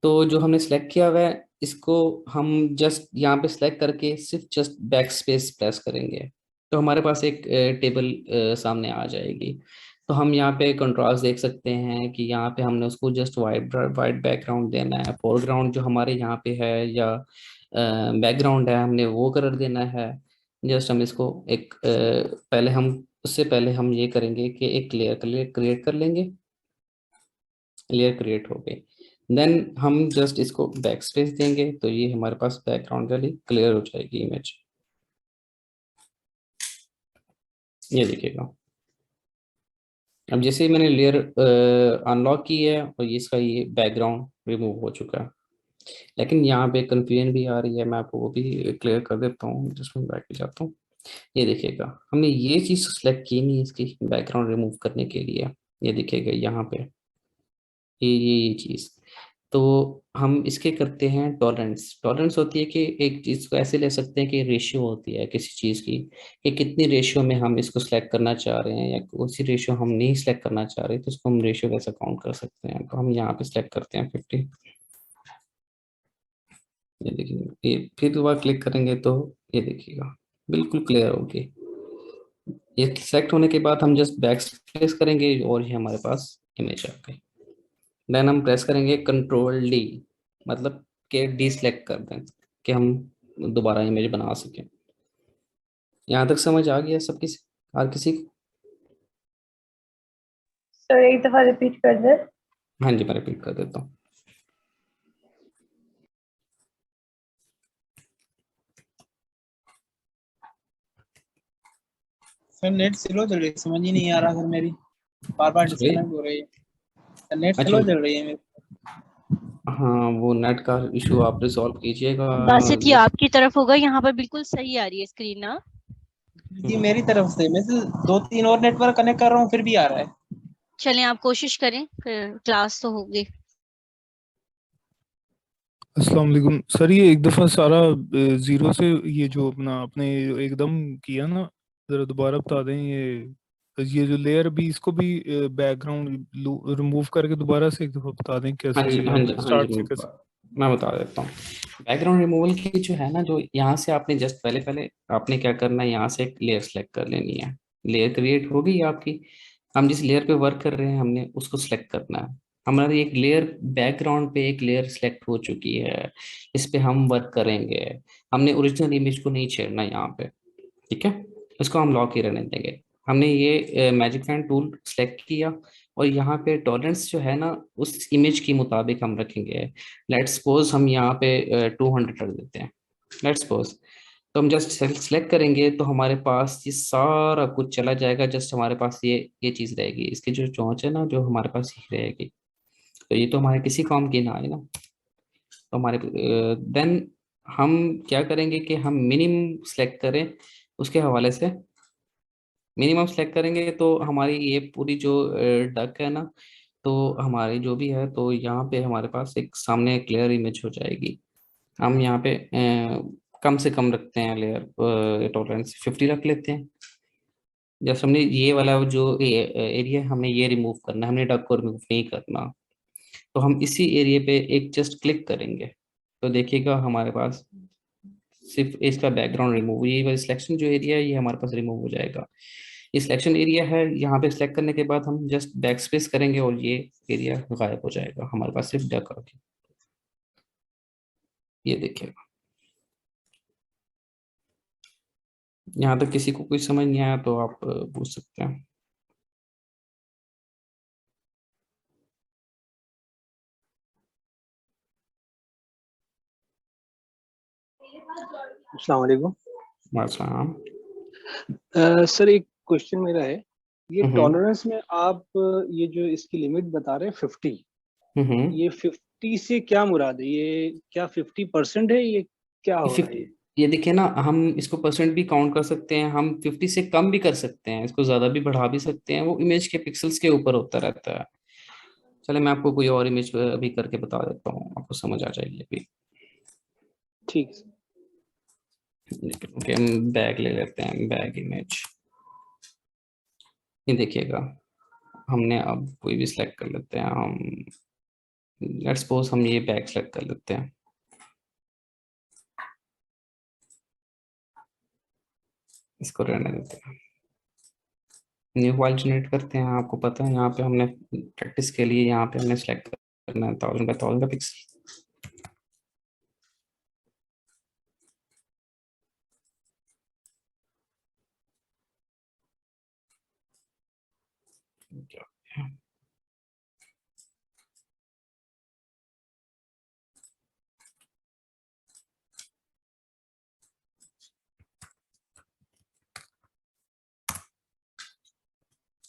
तो जो हमने सेलेक्ट किया हुआ है, इसको हम जस्ट यहाँ पे सेलेक्ट करके सिर्फ जस्ट बैक स्पेस प्रेस करेंगे तो हमारे पास एक टेबल सामने आ जाएगी। तो हम यहाँ पे कंट्रास्ट देख सकते हैं कि यहाँ पे हमने उसको जस्ट वाइट वाइट बैकग्राउंड देना है, फोरग्राउंड जो हमारे यहाँ पे है या बैकग्राउंड है हमने वो कलर देना है। जस्ट हम इसको एक पहले हम उससे पहले हम ये करेंगे कि एक लेयर क्रिएट कर लेंगे। लेयर क्रिएट हो गई, देन हम जस्ट इसको बैक स्पेस देंगे तो ये हमारे पास बैकग्राउंड वाली क्लियर हो जाएगी इमेज। ये देखिएगा, अब जैसे ही मैंने लेयर अनलॉक की है और इसका ये बैकग्राउंड रिमूव हो चुका है। लेकिन यहाँ पे कंफ्यूजन भी आ रही है, मैं आपको वो भी क्लियर कर देता हूँ जिसमें बैक पे जाता हूँ। ये देखिएगा, हमने ये चीज़ सेलेक्ट की नहीं इसकी बैकग्राउंड रिमूव करने के लिए। ये देखिएगा यहाँ पे ये चीज़, तो हम इसके करते हैं टॉलरेंस। टॉलरेंस होती है कि एक चीज़ को ऐसे ले सकते हैं कि रेशियो होती है किसी चीज़ की, कि कितनी रेशियो में हम इसको सिलेक्ट करना चाह रहे हैं, या उसी रेशियो हम नहीं सिलेक्ट करना चाह रहे तो उसको हम रेशियो कैसे काउंट कर सकते हैं। तो हम यहाँ पे सिलेक्ट करते हैं 50। ये देखिए, ये फिर दोबारा क्लिक करेंगे तो ये देखिएगा बिल्कुल क्लियर होगी। ये सिलेक्ट होने के बाद हम जस्ट बैक स्पेस करेंगे और ये हमारे पास इमेज आ गई। देन हम प्रेस करेंगे Ctrl+D, मतलब कि डी सेलेक्ट कर दें कि हम दोबारा इमेज बना सकें। यहाँ तक समझ आ गया सब किसी, हर किसी को? सर एक दफा रिपीट कर दे। हाँ जी, मैं रिपीट कर देता हूँ। सर नेट स्लो चल रही है, समझ ही नहीं आ रहा सर, मेरी बार बार Sorry? डिस्कनेक्ट हो रही है। सर नेट अच्छा, स्लो चल रही है मेरी। हाँ वो नेट का इशू आप रिजॉल्व कीजिएगा। बासित ये आपकी तरफ होगा, यहाँ पर बिल्कुल सही आ रही है स्क्रीन ना। जी मेरी तरफ से, मैं तो 2-3 और नेटवर्क कनेक्ट कर रहा हूँ फिर भी आ रहा है। चलें आप कोशिश करें, फिर क्लास तो होगी। अस्सलाम वालेकुम सर, ये एक दफा सारा जीरो से ये जो अपना आपने एकदम किया ना, जरा दोबारा बता दें। ये जो लेयर भी, इसको भी बैकग्राउंड रिमूव करके दोबारा से एक दफा बता दें हाँ कैसे जी, हाँ जी, हाँ जी, स्टार्ट से कैसे। मैं बता देता हूँ। बैकग्राउंड रिमूवल की जो है ना, जो यहाँ से आपने जस्ट पहले पहले आपने क्या करना है, यहाँ से एक लेयर सेलेक्ट कर लेनी है। लेयर क्रिएट हो गई आपकी। हम जिस लेयर पे वर्क कर रहे हैं हमने उसको सिलेक्ट करना है। हमारी एक लेयर बैकग्राउंड पे एक लेयर सेलेक्ट हो चुकी है, इस पे हम वर्क करेंगे। हमने ओरिजिनल इमेज को नहीं छेड़ना यहाँ पे, ठीक है। इसको हम लॉक ही रहने देंगे। हमने ये मैजिक फाइन टूल सेलेक्ट किया और यहाँ पे टॉलरेंस जो है ना उस इमेज के मुताबिक हम रखेंगे। लेट्स सपोज हम यहाँ पे 200 रख देते हैं, लेट्स सपोज। तो हम जस्ट सेलेक्ट करेंगे तो हमारे पास ये सारा कुछ चला जाएगा, जस्ट हमारे पास ये चीज़ रहेगी। इसकी जो चोंच है ना, जो हमारे पास ही रहेगी। तो ये तो हमारे किसी काम की ना आए ना, तो हमारे देन हम क्या करेंगे कि हम मिनिमम सेलेक्ट करें उसके हवाले से। मिनिमम सेलेक्ट करेंगे तो हमारी ये पूरी जो डक है ना, तो हमारी जो भी है, तो यहाँ पे हमारे पास एक सामने क्लियर इमेज हो जाएगी। हम यहाँ पे कम से कम रखते हैं लेयर, टॉलरेंस 50 रख लेते हैं। जैसे हमने ये वाला जो एरिया हमने ये रिमूव करना है, हमने डक को रिमूव नहीं करना, तो हम इसी एरिया पे एक जस्ट क्लिक करेंगे तो देखिएगा हमारे पास सिर्फ इसका बैकग्राउंड रिमूव, ये वाला सिलेक्शन जो एरिया है ये हमारे पास रिमूव हो जाएगा। ये सिलेक्शन एरिया है, यहाँ पे सिलेक्ट करने के बाद हम जस्ट बैक स्पेस करेंगे और ये एरिया गायब हो जाएगा, हमारे पास सिर्फ डक आ गया। ये देखिएगा। यहाँ तक किसी को कोई समझ नहीं आया तो आप पूछ सकते हैं। अस्सलाम वालेकुम। वालेकुम। सर एक क्वेश्चन मेरा है, ये टॉलरेंस में आप ये जो इसकी लिमिट बता रहे हैं 50, ये 50 से क्या मुराद है? ये क्या 50% है? ये क्या हो रहा है? ये देखिए ना, हम इसको परसेंट भी काउंट कर सकते हैं, हम 50 से कम भी कर सकते हैं, इसको ज्यादा भी बढ़ा भी सकते हैं, वो इमेज के पिक्सल्स के ऊपर होता रहता है। चले मैं आपको कोई और इमेज अभी करके बता देता हूँ, आपको समझ आ जाएगी अभी। ठीक है। हम बैग ले लेते हैं, बैग इमेज। ये देखिएगा, हमने अब कोई भी सिलेक्ट कर लेते हैं, हम लेट्स सपोज हम ये बैग सेलेक्ट कर लेते हैं। इसको रहने देते हैं, न्यू फाइल जनरेट करते हैं। आपको पता है यहाँ पे हमने प्रैक्टिस के लिए यहाँ पे हमने सेलेक्ट करना है 1000 बाय 1000 का पिक्सल।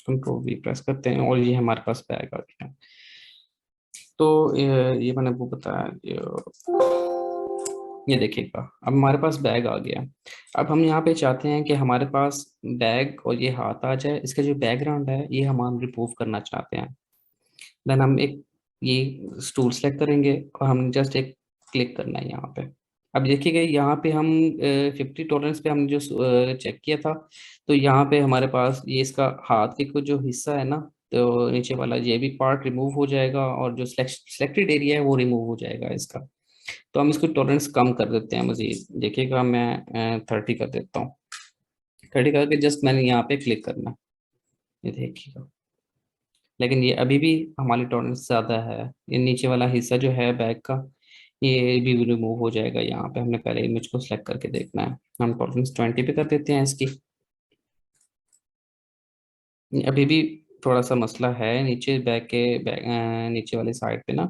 कंट्रोल वी प्रेस करते हैं और ये हमारे पास बैग आ गया। तो ये मैंने वो बताया, ये देखिएगा अब हमारे पास बैग आ गया। अब हम यहाँ पे चाहते हैं कि हमारे पास बैग और ये हाथ आ जाए, इसका जो बैकग्राउंड है ये हम रिमूव करना चाहते हैं। देन हम एक ये टूल सेलेक्ट करेंगे और हम जस्ट एक क्लिक करना है यहाँ पे। अब देखिएगा यहाँ पे हम 50 टॉलरेंस पे हमने जो चेक किया था, तो यहाँ पे हमारे पास ये इसका हाथ के कुछ जो हिस्सा है ना, तो नीचे वाला ये भी पार्ट रिमूव हो जाएगा और जो सिलेक्टेड एरिया है वो रिमूव हो जाएगा इसका। तो हम इसको टॉलरेंस कम कर देते हैं मजीद। देखिएगा मैं 30 कर देता हूँ। 30 करके जस्ट मैंने यहाँ पे क्लिक करना, ये देखिएगा। लेकिन ये अभी भी हमारी टॉलरेंस ज़्यादा है, ये नीचे वाला हिस्सा जो है बैग का ये भी रिमूव हो जाएगा। यहाँ पे हमने पहले इमेज को सिलेक्ट करके देखना है, हम टॉलरेंस 20 पे कर देते हैं इसकी। अभी भी थोड़ा सा मसला है नीचे बैग के नीचे वाली साइड पे ना,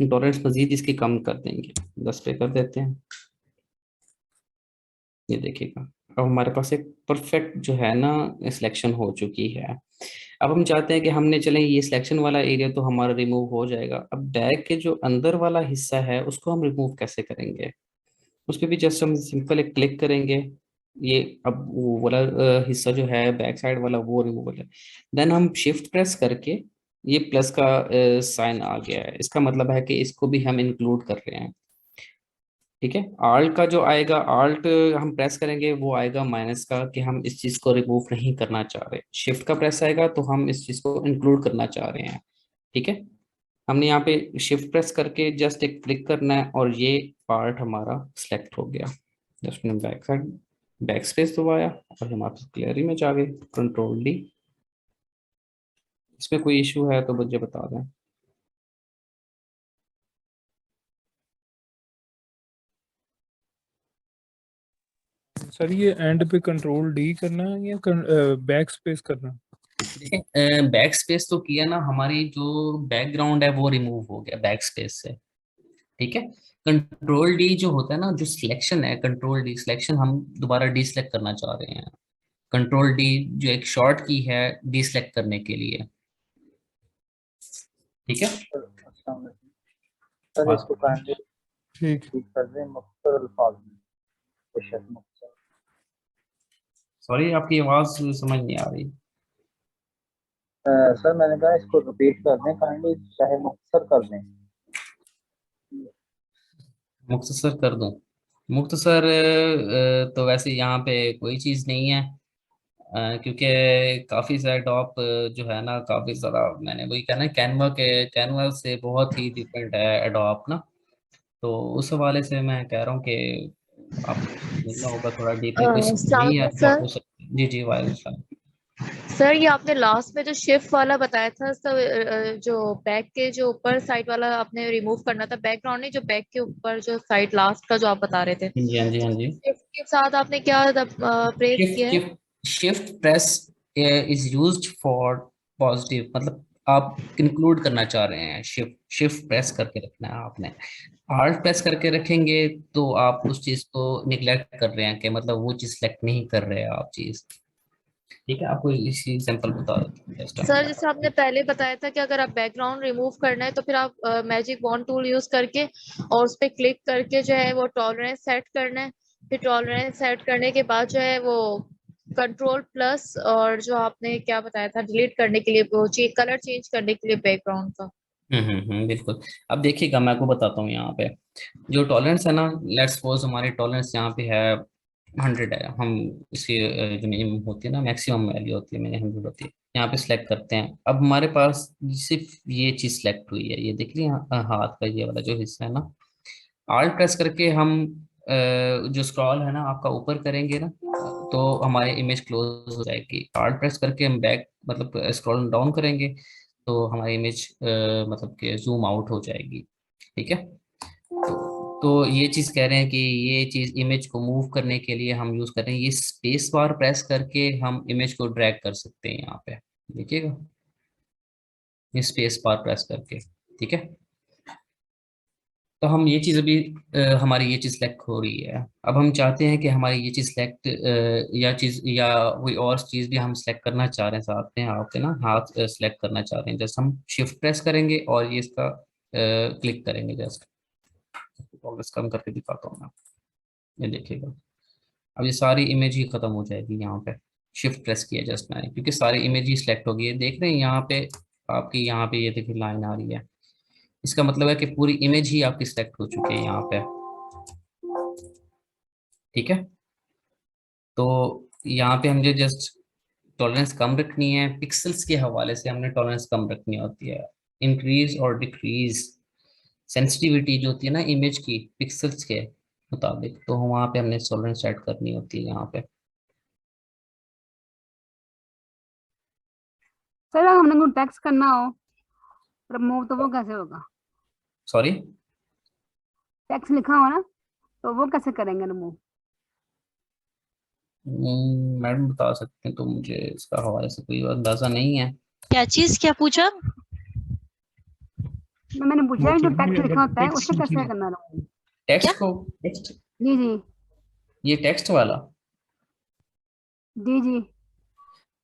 हम टॉलरेंस मजीद इसकी कम कर देंगे, 10 पे कर देते हैं। ये देखिएगा अब हमारे पास एक परफेक्ट जो है ना सिलेक्शन हो चुकी है। अब हम चाहते हैं कि हमने चलें ये सिलेक्शन वाला एरिया तो हमारा रिमूव हो जाएगा, अब बैग के जो अंदर वाला हिस्सा है उसको हम रिमूव कैसे करेंगे? उस पर भी जस्ट हम सिंपल एक क्लिक करेंगे, ये अब वो वाला हिस्सा जो है बैक साइड वाला वो रिमूव हो जाए। देन हम शिफ्ट प्रेस करके ये प्लस का साइन आ गया है, इसका मतलब है कि इसको भी हम इंक्लूड कर रहे हैं। ठीक है, आल्ट का जो आएगा, आल्ट हम प्रेस करेंगे वो आएगा माइनस का, कि हम इस चीज को रिमूव नहीं करना चाह रहे। शिफ्ट का प्रेस आएगा तो हम इस चीज को इंक्लूड करना चाह रहे हैं। ठीक है, हमने यहाँ पे शिफ्ट प्रेस करके जस्ट एक क्लिक करना है और ये पार्ट हमारा सिलेक्ट हो गया। जस्ट मैंने बैक साइड बैक स्पेस दबाया और हमारे पास क्लियर इमेज आ गई। Control D. इसमें कोई इशू है तो मुझे बता दें। सर ये एंड पे कंट्रोल डी करना है या बैक स्पेस करना? देखिए बैक स्पेस तो किया ना, हमारी जो बैकग्राउंड है वो रिमूव हो गया बैक स्पेस से। ठीक है, कंट्रोल डी जो होता है ना, जो सिलेक्शन है, कंट्रोल डी सिलेक्शन हम दोबारा डी सिलेक्ट करना चाह रहे हैं। कंट्रोल डी जो एक शॉर्ट की है डी सिलेक्ट करने के लिए। ठीक है, सर इसको काइंडली ठीक कर दें मुख्तसर अल्फाज में, बेशक मुख्तसर। सॉरी आपकी आवाज समझ नहीं आ रही। सर मैंने कहा इसको रिपीट कर दें काइंडली, चाहे मुख्तसर कर दें। मुख्तसर कर दूं? मुख्तसर तो वैसे यहाँ पे कोई चीज़ नहीं है, क्योंकि काफ़ी सारे टॉप जो है ना, काफ़ी ज़्यादा, मैंने वही कहा ना, कैनवा से बहुत ही डिफरेंट है एडोप ना। तो उस हवाले से मैं कह रहा हूँ कि आपको समझना होगा थोड़ा डीपली, कोई समझ नहीं है तो आपको जी जी वालेकुम। सर ये आपने लास्ट में जो शिफ्ट वाला बताया था सर, जो बैक के जो ऊपर साइड वाला आपने रिमूव करना था, बैकग्राउंड नहीं, जो बैक के ऊपर जो साइड लास्ट का जो आप बता रहे थे, हाँ जी हाँ जी। शिफ्ट के साथ आपने क्या प्रेस किया है? Shift press is used for positive, मतलब आप इंक्लूड करना चाह रहे हैं, शिफ्ट प्रेस करके रखना है आपने। हार्ड प्रेस करके रखेंगे तो आप उस चीज को निगलेक्ट कर रहे हैं, कि मतलब वो चीज सेलेक्ट नहीं कर रहे हैं आप चीज। ठीक है, आपको इसी सैंपल बता देता हूँ। सर जैसे आपने पहले बताया था कि अगर आप बैकग्राउंड रिमूव करना है तो फिर आप मैजिक वॉन्ड टूल यूज करके और उस पर क्लिक करके जो है वो टॉलरेंस सेट करना है। फिर टॉलरेंस सेट करने के बाद जो है वो कंट्रोल प्लस और जो आपने क्या बताया था डिलीट करने के लिए, वो कलर चेंज करने के लिए बैकग्राउंड का। बिल्कुल। अब देखिएगा मैं आपको बताता हूँ यहाँ पे जो टॉलरेंस है ना, लेट्स सपोज हमारी टॉलरेंस यहाँ पे है 100 है, हम इसकी जो मिनिमम होती है ना, मैक्सिमम वैल्यू होती है, मैंने 100 होती है, यहाँ पे सिलेक्ट करते हैं। अब हमारे पास सिर्फ ये चीज सिलेक्ट हुई है, ये देख लिया हाथ का ये वाला जो हिस्सा है ना, आल्ट प्रेस करके हम जो स्क्रॉल है ना आपका ऊपर करेंगे ना, तो हमारी इमेज क्लोज हो जाएगी। आल्ट प्रेस करके हम बैक मतलब स्क्रॉल डाउन करेंगे तो हमारी इमेज मतलब कि जूम आउट हो जाएगी। ठीक है, तो ये चीज कह रहे हैं कि ये चीज इमेज को मूव करने के लिए हम यूज कर रहे हैं, ये स्पेस बार प्रेस करके हम इमेज को ड्रैग कर सकते हैं यहाँ पे, देखिएगा, ये स्पेस बार प्रेस करके। ठीक है, तो हम ये चीज अभी हमारी ये चीज सेलेक्ट हो रही है। अब हम चाहते हैं कि हमारी ये चीज सेलेक्ट या कोई और चीज भी हम सेलेक्ट करना चाह रहे हैं साथ में, आपके ना हाथ सेलेक्ट करना चाह रहे हैं, जस्ट हम शिफ्ट प्रेस करेंगे और ये इसका क्लिक करेंगे जस्ट। प्रोग्रेस कम करके दिखाता हूँ मैं, ये देखिएगा, अब ये सारी इमेज ही खत्म हो जाएगी यहाँ पे। शिफ्ट प्रेस किया जस्ट मैंने, क्योंकि सारी इमेज ही सिलेक्ट हो गई है, देख रहे हैं यहाँ पे आपकी, यहाँ पे ये देखिए लाइन आ रही है, इसका मतलब है कि पूरी इमेज ही आपकी सिलेक्ट हो चुकी है यहाँ पे। ठीक है, तो यहाँ पे हमने जस्ट टॉलरेंस कम रखनी है, पिक्सल्स के हवाले से हमने टॉलरेंस कम रखनी होती है, इंक्रीज और डिक्रीज सेंसिटिविटी जो होती है ना इमेज की पिक्सल्स के मुताबिक, तो वहाँ पे हमने टॉलरेंस सेट करनी होती है यहाँ पे। सर अगर हमने कोई टेक्स्ट करना हो रिमूव तो वो कैसे होगा? सॉरी, टेक्स्ट लिखा हो ना तो वो कैसे करेंगे रिमूव? मैडम बता सकते हैं, तो मुझे इसका हवाले से कोई अंदाजा नहीं है। क्या चीज, क्या पूछा? मैंने पूछा जो टेक्स्ट लिखा होता है उसे कैसे करना रिमूव? टेक्स्ट को, टेक्स्ट, जी जी ये टेक्स्ट वाला, जी जी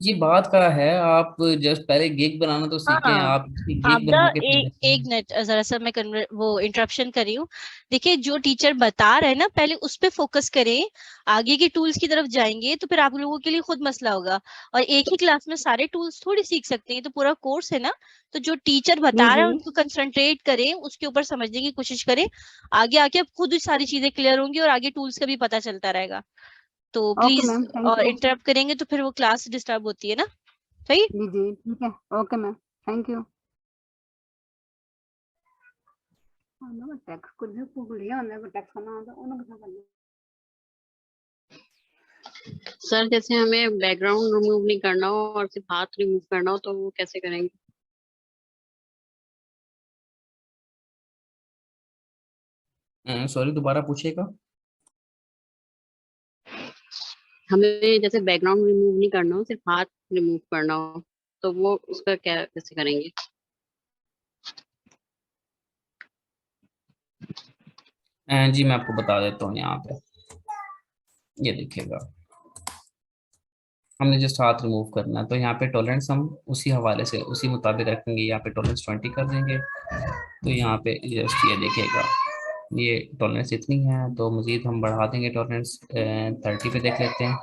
ये बात का है, आप जस्ट पहले गिग बनाना तो सीखें। हाँ, आप आप गिग ना बना के एक मिनट जरा सा मैं वो इंटरप्शन कर रही हूँ। देखिए जो टीचर बता रहे हैं ना पहले उस पे फोकस करें, आगे के टूल्स की तरफ जाएंगे तो फिर आप लोगों के लिए खुद मसला होगा, और एक ही क्लास में सारे टूल्स थोड़ी सीख सकते हैं, तो पूरा कोर्स है ना, तो जो टीचर बता रहे हैं उसको कंसंट्रेट करें, उसके ऊपर समझने की कोशिश करें, आगे आके आप खुद सारी चीजें क्लियर होंगी और आगे टूल्स का भी पता चलता रहेगा। तो प्लीज और इंटरप्ट करेंगे तो फिर वो क्लास डिस्टर्ब होती है ना, सही? जी जी ठीक है, okay ma'am, thank you. Tax को जो लिया हमने को टैक्स करना होता उन्होंने कैसे करना? सर जैसे हमें बैकग्राउंड रिमूव नहीं करना हो और सिर्फ हाथ रिमूव करना हो तो वो कैसे करेंगे? सॉरी दोबारा पूछिएगा। हमें जैसे बैकग्राउंड रिमूव नहीं करना हो, सिर्फ हाथ रिमूव करना हो तो वो उसका क्या कैसे करेंगे? जी मैं आपको बता देता हूँ, यहाँ पे ये देखिएगा, हमने जस्ट हाथ रिमूव करना है, तो यहाँ पे टॉलरेंस हम उसी हवाले से उसी मुताबिक रखेंगे, यहाँ पे टॉलरेंस 20 कर देंगे, तो यहाँ पे जस्ट ये देखिएगा ये टॉलरेंस इतनी है, तो मजीद हम बढ़ा देंगे टॉलरेंस 30 पे देख लेते हैं।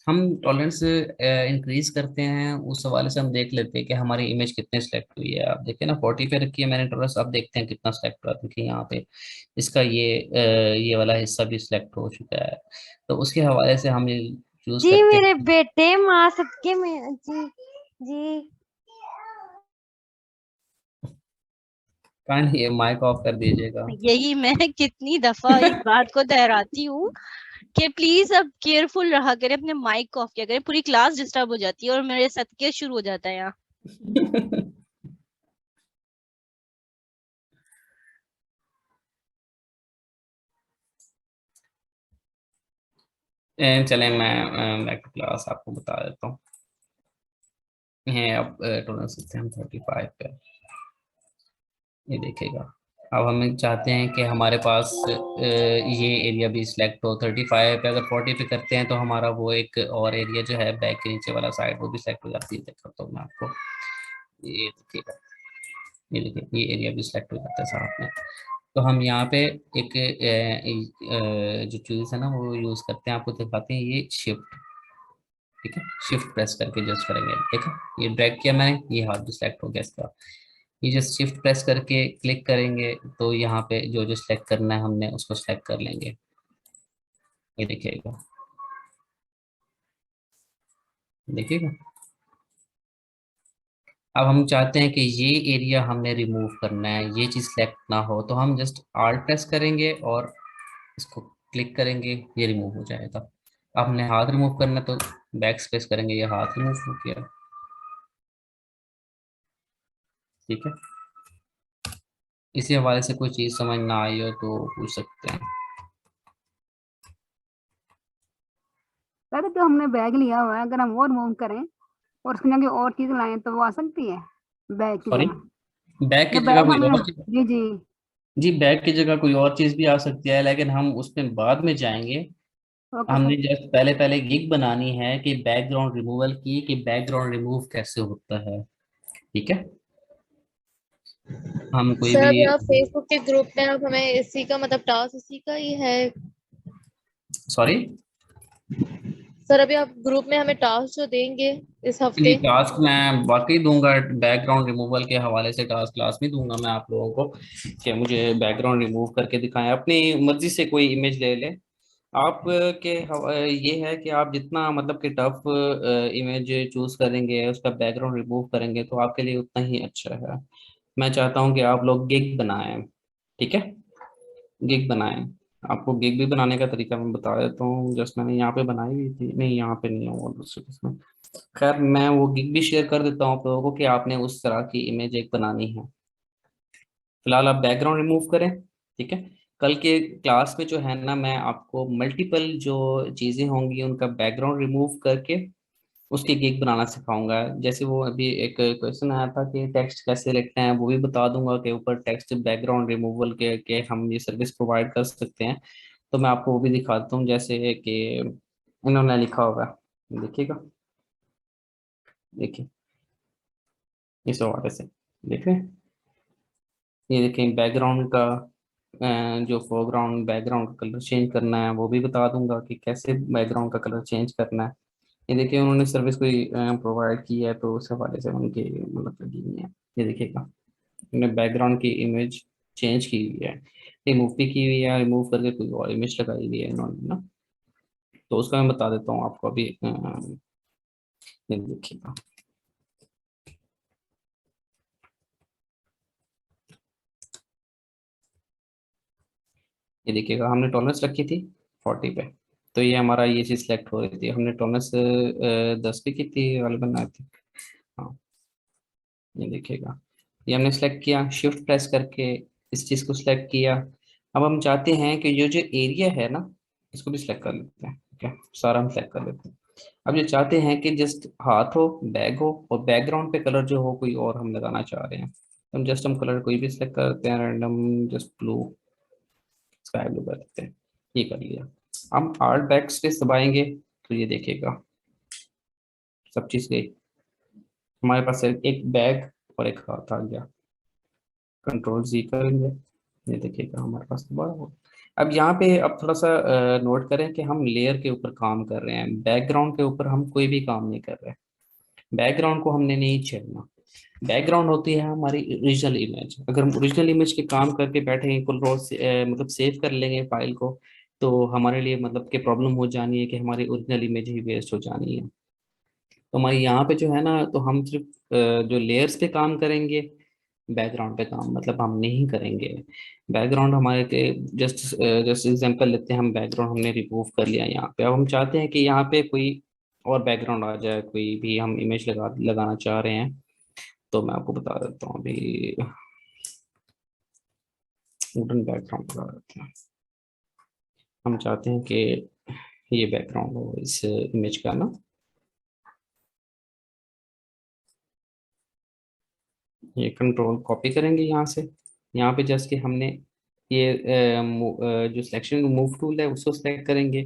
हम टॉलरेंस इंक्रीज करते हैं, उस हवाले से हम देख लेते हैं कि हमारी इमेज कितने सेलेक्ट हुई है। आप देखिए ना 40 पे रखी है मैंने टॉलरेंस, अब देखते हैं कितना सेलेक्ट हुआ। देखिए यहाँ पे इसका ये वाला हिस्सा भी सिलेक्ट हो चुका है, तो उसके हवाले से हम चूज जी करते मेरे हैं। बेटे माँ सबके में जी जी काइंडली ये माइक ऑफ कर दीजिएगा। यही मैं कितनी दफा इस बात को दोहराती हूँ कि प्लीज अब केयरफुल रहा करें, अपने माइक को ऑफ किया करें, पूरी क्लास डिस्टर्ब हो जाती है और मेरे सदके शुरू हो जाता है यहाँ। चले मैं बैक टू क्लास आपको बता देता हूँ। ये अब टॉलरेंस करते हैं हम 35 पे। ये देखिएगा, अब हम चाहते हैं कि हमारे पास ये एरिया भी सिलेक्ट हो 35 पे। अगर 40 पे करते हैं तो हमारा वो एक और एरिया जो है बैक के नीचे वाला साइड, वो भी सिलेक्ट हो जाती है। देखा तो मैं आपको, ये देखिएगा, ये देखिए ये एरिया भी सिलेक्ट हो जाता है साथ में। तो हम यहाँ पे एक जो चीज है ना वो यूज करते हैं, आपको दिखाते हैं। ये शिफ्ट, ठीक है, शिफ्ट प्रेस करके जस्ट करेंगे। देखा, ये ड्रैग किया मैंने, ये हाथ भी सिलेक्ट हो गया इसका। ये जस्ट शिफ्ट प्रेस करके क्लिक करेंगे तो यहाँ पे जो जो सिलेक्ट करना है हमने उसको सिलेक्ट कर लेंगे। ये देखिएगा, देखिएगा। अब हम चाहते हैं कि ये एरिया हमने रिमूव करना है, ये चीज सिलेक्ट ना हो, तो हम जस्ट आल्ट प्रेस करेंगे और इसको क्लिक करेंगे, ये रिमूव हो जाएगा। अब हमने हाथ रिमूव करना है तो बैक स्पेस करेंगे, ये हाथ रिमूव हो गया। ठीक है, इसी हवाले से कोई चीज समझ ना आई हो तो पूछ सकते हैं। सर जो हमने बैग लिया हुआ है, अगर हम वो रिमूव करें और उसकी जगह और चीज लाएं तो वो आ सकती है बैग की सॉरी, जगह? बैक की जब जगह बैग कोई हमने, और चीज, जी जी जी बैक की जगह कोई और चीज भी आ सकती है, लेकिन हम उसमें बाद में जाएंगे। ओके हमने सर। जस्ट पहले पहले गिग बनानी है कि बैकग्राउंड रिमूवल की, कि बैकग्राउंड रिमूव कैसे होता है। ठीक है, हम कोई सर भी, अभी आप फेसबुक के ग्रुप में आप हमें इसी का मतलब टास्क इसी का ही है? सॉरी सर अभी आप ग्रुप में हमें टास्क जो देंगे इस जी, हफ्ते? टास्क मैं वाकई दूंगा, बैकग्राउंड रिमूवल के हवाले से टास्क क्लास में दूंगा मैं आप लोगों को, कि मुझे बैकग्राउंड रिमूव करके दिखाएं। अपनी मर्जी से कोई इमेज ले ले आप, ये है कि आप जितना मतलब कि टफ इमेज चूज करेंगे, उसका बैकग्राउंड रिमूव करेंगे, तो आपके लिए उतना ही अच्छा है। मैं चाहता हूं कि आप लोग गिग बनाएं। ठीक है, गिग बनाएं। आपको गिग भी बनाने का तरीका मैं बता देता हूँ। जस्ट मैंने यहाँ पे बनाई हुई थी, नहीं यहाँ पे नहीं है वो दूसरे किस्म। खैर मैं वो गिग भी शेयर कर देता हूँ आप लोगों को कि आपने उस तरह की इमेज एक बनानी है। फिलहाल आप बैकग्राउंड रिमूव करें। ठीक है, कल के क्लास में जो है ना, मैं आपको मल्टीपल जो चीजें होंगी उनका बैकग्राउंड रिमूव करके उसकी गिग बनाना सिखाऊंगा। जैसे वो अभी एक क्वेश्चन आया था कि टेक्स्ट कैसे लिखते हैं, वो भी बता दूंगा कि ऊपर टेक्स्ट बैकग्राउंड रिमूवल के हम ये सर्विस प्रोवाइड कर सकते हैं। तो मैं आपको वो भी दिखाता हूँ, जैसे कि इन्होंने लिखा होगा, देखिएगा, देखिए इस हवाले से देखें। ये देखें बैकग्राउंड का जो फोरग्राउंड बैकग्राउंड का कलर चेंज करना है वो भी बता दूंगा कि कैसे बैकग्राउंड का कलर चेंज करना है। ये देखिए उन्होंने सर्विस कोई प्रोवाइड की है, तो उस हवाले से उनकी मतलब लगी हुई है। ये देखिएगा, उन्होंने बैकग्राउंड की इमेज चेंज की हुई है, रिमूव भी की हुई है, रिमूव करके कोई और इमेज लगाई हुई है इन्होंने ना। तो उसका मैं बता देता हूँ आपको अभी। ये देखिएगा, ये देखिएगा हमने टॉलरेंस रखी थी 40 पे, तो ये हमारा ये चीज सिलेक्ट हो रही थी। हमने टॉलरेंस 10 पे की थी गालिबन आई थी। हाँ, ये देखिएगा, ये हमने सेलेक्ट किया, शिफ्ट प्रेस करके इस चीज को सिलेक्ट किया। अब हम चाहते हैं कि जो जो एरिया है ना, इसको भी सिलेक्ट कर लेते हैं। ठीक है, सारा हम सिलेक्ट कर लेते हैं। अब ये चाहते हैं कि जस्ट हाथ हो, बैग हो, और बैकग्राउंड पे कलर जो हो कोई और हम लगाना चाह रहे हैं, तो हम कलर कोई भी सिलेक्ट करते हैं, random just blue, sky blue कर देते हैं। ये कर लिया। हम आल्ट बैक स्पेस दबाएंगे तो ये देखिएगा सब चीज गई हमारे पास। एक बैग और एक हाथ आ गया। कंट्रोल Z करेंगे, ये देखिएगा हमारे पास दोबारा हो। अब यहाँ पे अब थोड़ा सा नोट करें कि हम लेयर के ऊपर काम कर रहे हैं, बैकग्राउंड के ऊपर हम कोई भी काम नहीं कर रहे। बैकग्राउंड को हमने नहीं छेड़ना। बैकग्राउंड होती है हमारी ओरिजिनल इमेज। अगर हम ओरिजिनल इमेज के काम करके बैठेंगे कुल रोज मतलब सेव कर लेंगे फाइल को, तो हमारे लिए मतलब कि प्रॉब्लम हो जानी है कि हमारी ओरिजिनल इमेज ही वेस्ट हो जानी है। तो हमारे यहाँ पे जो है ना, तो हम सिर्फ जो लेयर्स पे काम करेंगे, बैकग्राउंड पे काम मतलब हम नहीं करेंगे। बैकग्राउंड हमारे के जस्ट जस्ट एग्जांपल लेते हैं, हम बैकग्राउंड हमने रिमूव कर लिया यहाँ पे। अब हम चाहते हैं कि यहाँ पे कोई और बैकग्राउंड आ जाए, कोई भी हम इमेज लगाना चाह रहे हैं। तो मैं आपको बता देता हूँ अभी, वुडन बैकग्राउंड लगा देते हैं। हम चाहते हैं कि ये बैकग्राउंड हो इस इमेज का ना। ये कंट्रोल कॉपी करेंगे यहाँ से, यहाँ पे जस्ट कि हमने ये जो सिलेक्शन मूव टूल है उसको सिलेक्ट करेंगे।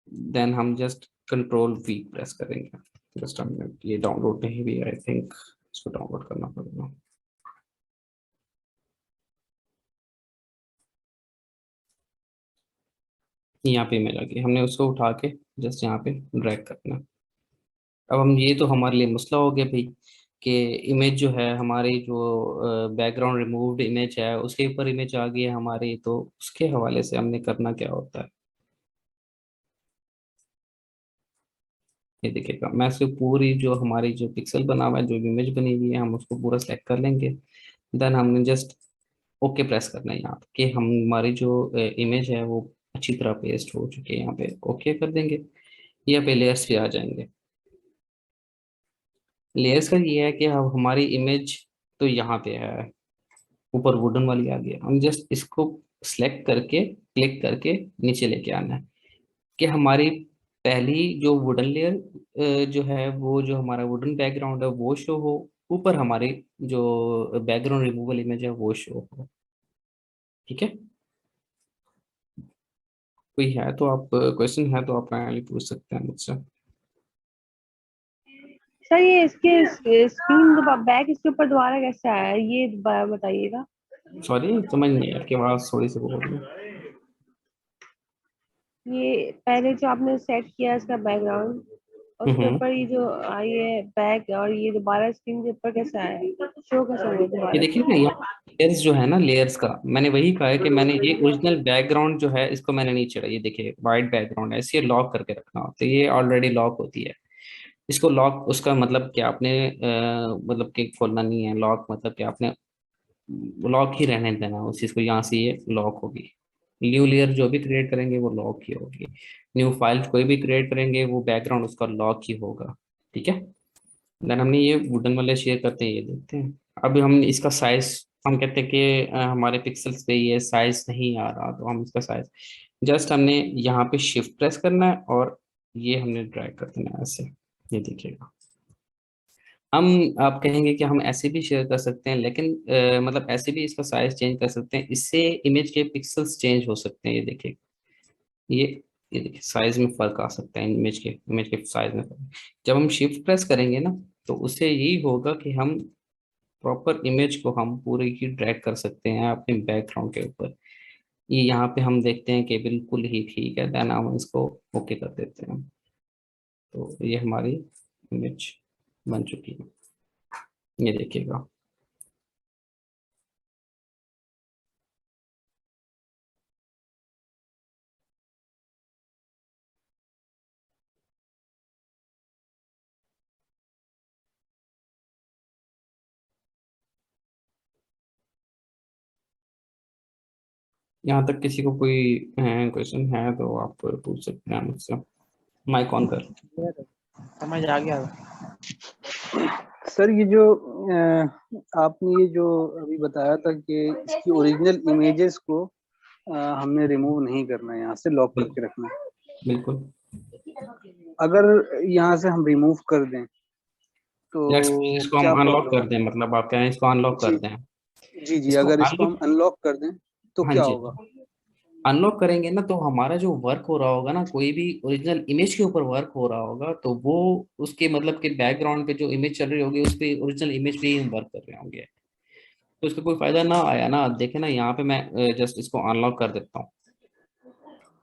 देन हम जस्ट कंट्रोल V प्रेस करेंगे। जस्ट हमने ये डाउनलोड नहीं भी, आई थिंक इसको डाउनलोड करना पड़ेगा। यहाँ पे इमेज आ गई, हमने उसको उठा के जस्ट यहाँ पे ड्रैग करना। अब हम ये तो हमारे लिए मसला हो गया भाई कि इमेज जो है हमारी जो बैकग्राउंड रिमूव्ड इमेज है उसके ऊपर इमेज आ गई है हमारी, तो उसके हवाले से हमने करना क्या होता है। ये देखिएगा मैं सिर्फ पूरी जो हमारी जो पिक्सल बना हुआ है, जो इमेज बनी हुई है, हम उसको पूरा सेलेक्ट कर लेंगे। देन हमने जस्ट ओके प्रेस करना है यहाँ पे कि हम हमारी जो इमेज है वो अच्छी तरह पेस्ट हो चुकी है। यहाँ पे ओके कर देंगे। यहाँ पे लेयर्स पे आ जाएंगे। लेयर्स का ये है कि अब हमारी इमेज तो यहाँ पे है, ऊपर वुडन वाली आ गई। हम जस्ट इसको सिलेक्ट करके क्लिक करके नीचे लेके आना है कि हमारी पहली जो वुडन लेयर जो है, वो जो हमारा वुडन बैकग्राउंड है वो शो हो, ऊपर हमारी जो बैकग्राउंड रिमूवल इमेज है वो शो हो। ठीक है, कोई है तो आप क्वेश्चन है तो आप काइंडली पूछ सकते हैं मुझसे। सर ये इसके स्क्रीन बैक इसके ऊपर दोबारा कैसे आया है, ये दोबारा बताइएगा। सॉरी समझ नहीं, आपकी आवाज थोड़ी सी बोल रही है। ये पहले जो आपने सेट किया इसका बैकग्राउंड, उसके ऊपर ये जो आई है बैक, और ये दोबारा स्क्रीन के ऊपर कैसे आया है, शो कैसे हुआ ये दोबारा। देखिए ना, यहाँ लेयर्स जो है ना, लेयर्स का मैंने वही कहा है कि मैंने ये ओरिजिनल बैकग्राउंड जो है इसको मैंने नहीं छेड़ा। ये देखिए वाइट बैकग्राउंड है, इसे लॉक करके रखना होता है। ये ऑलरेडी लॉक होती है। इसको लॉक, उसका मतलब कि आपने मतलब कि खोलना नहीं है। लॉक मतलब कि आपने लॉक ही रहने देना है उस चीज को। यहाँ से ये लॉक होगी। न्यू लेयर जो भी क्रिएट करेंगे वो लॉक ही होगी। न्यू फाइल कोई भी क्रिएट करेंगे वो बैकग्राउंड उसका लॉक ही होगा। ठीक है, देन हमने ये वुडन वाले शेयर करते हैं, ये देखते हैं। अब हम इसका साइज, हम कहते हैं कि हमारे पिक्सल्स पे ये साइज नहीं आ रहा, तो हम इसका साइज जस्ट हमने यहाँ पे शिफ्ट प्रेस करना है और ये हमने ड्रैग कर देना है ऐसे। ये देखिएगा, हम आप कहेंगे कि हम ऐसे भी शेयर कर सकते हैं, लेकिन मतलब ऐसे भी इसका साइज चेंज कर सकते हैं। इससे इमेज के पिक्सल्स चेंज हो सकते हैं। ये देखिए, ये ये देखिए साइज में फर्क आ सकता है। इमेज के साइज में फर्क। जब हम शिफ्ट प्रेस करेंगे ना, तो उससे यही होगा कि हम प्रॉपर इमेज को हम पूरे की ड्रैग कर सकते हैं अपने बैकग्राउंड के ऊपर। ये यहाँ पे हम देखते हैं कि बिल्कुल ही ठीक है। देन हम इसको ओके कर देते हैं। तो ये हमारी इमेज बन चुकी है, ये देखिएगा। यहाँ तक किसी को कोई क्वेश्चन है तो आप पूछ सकते हैं मुझसे। माइक ऑन कर। समझ आ गया सर। ये जो आपने ये जो अभी बताया था कि इसकी ओरिजिनल इमेजेस को हमने रिमूव नहीं करना है, यहाँ से लॉक करके रखना है। बिल्कुल। अगर यहाँ से हम रिमूव कर दें तो इसको क्या हम अनलॉक प्रॉब्लम कर दें, मतलब आप कह रहे हैं इसको अनलॉक कर दें। जी, अगर इसको हम अनलॉक कर दें तो हाँ क्या जी, होगा। अनलॉक करेंगे ना तो हमारा जो वर्क हो रहा होगा ना, कोई भी ओरिजिनल इमेज के ऊपर वर्क हो रहा होगा, तो वो उसके मतलब के बैकग्राउंड पे जो इमेज चल रही होगी उस पे ओरिजिनल इमेज पे ही हम वर्क कर रहे होंगे, तो इसका कोई फायदा ना आया ना। देखे ना यहाँ पे मैं जस्ट इसको अनलॉक कर देता हूँ,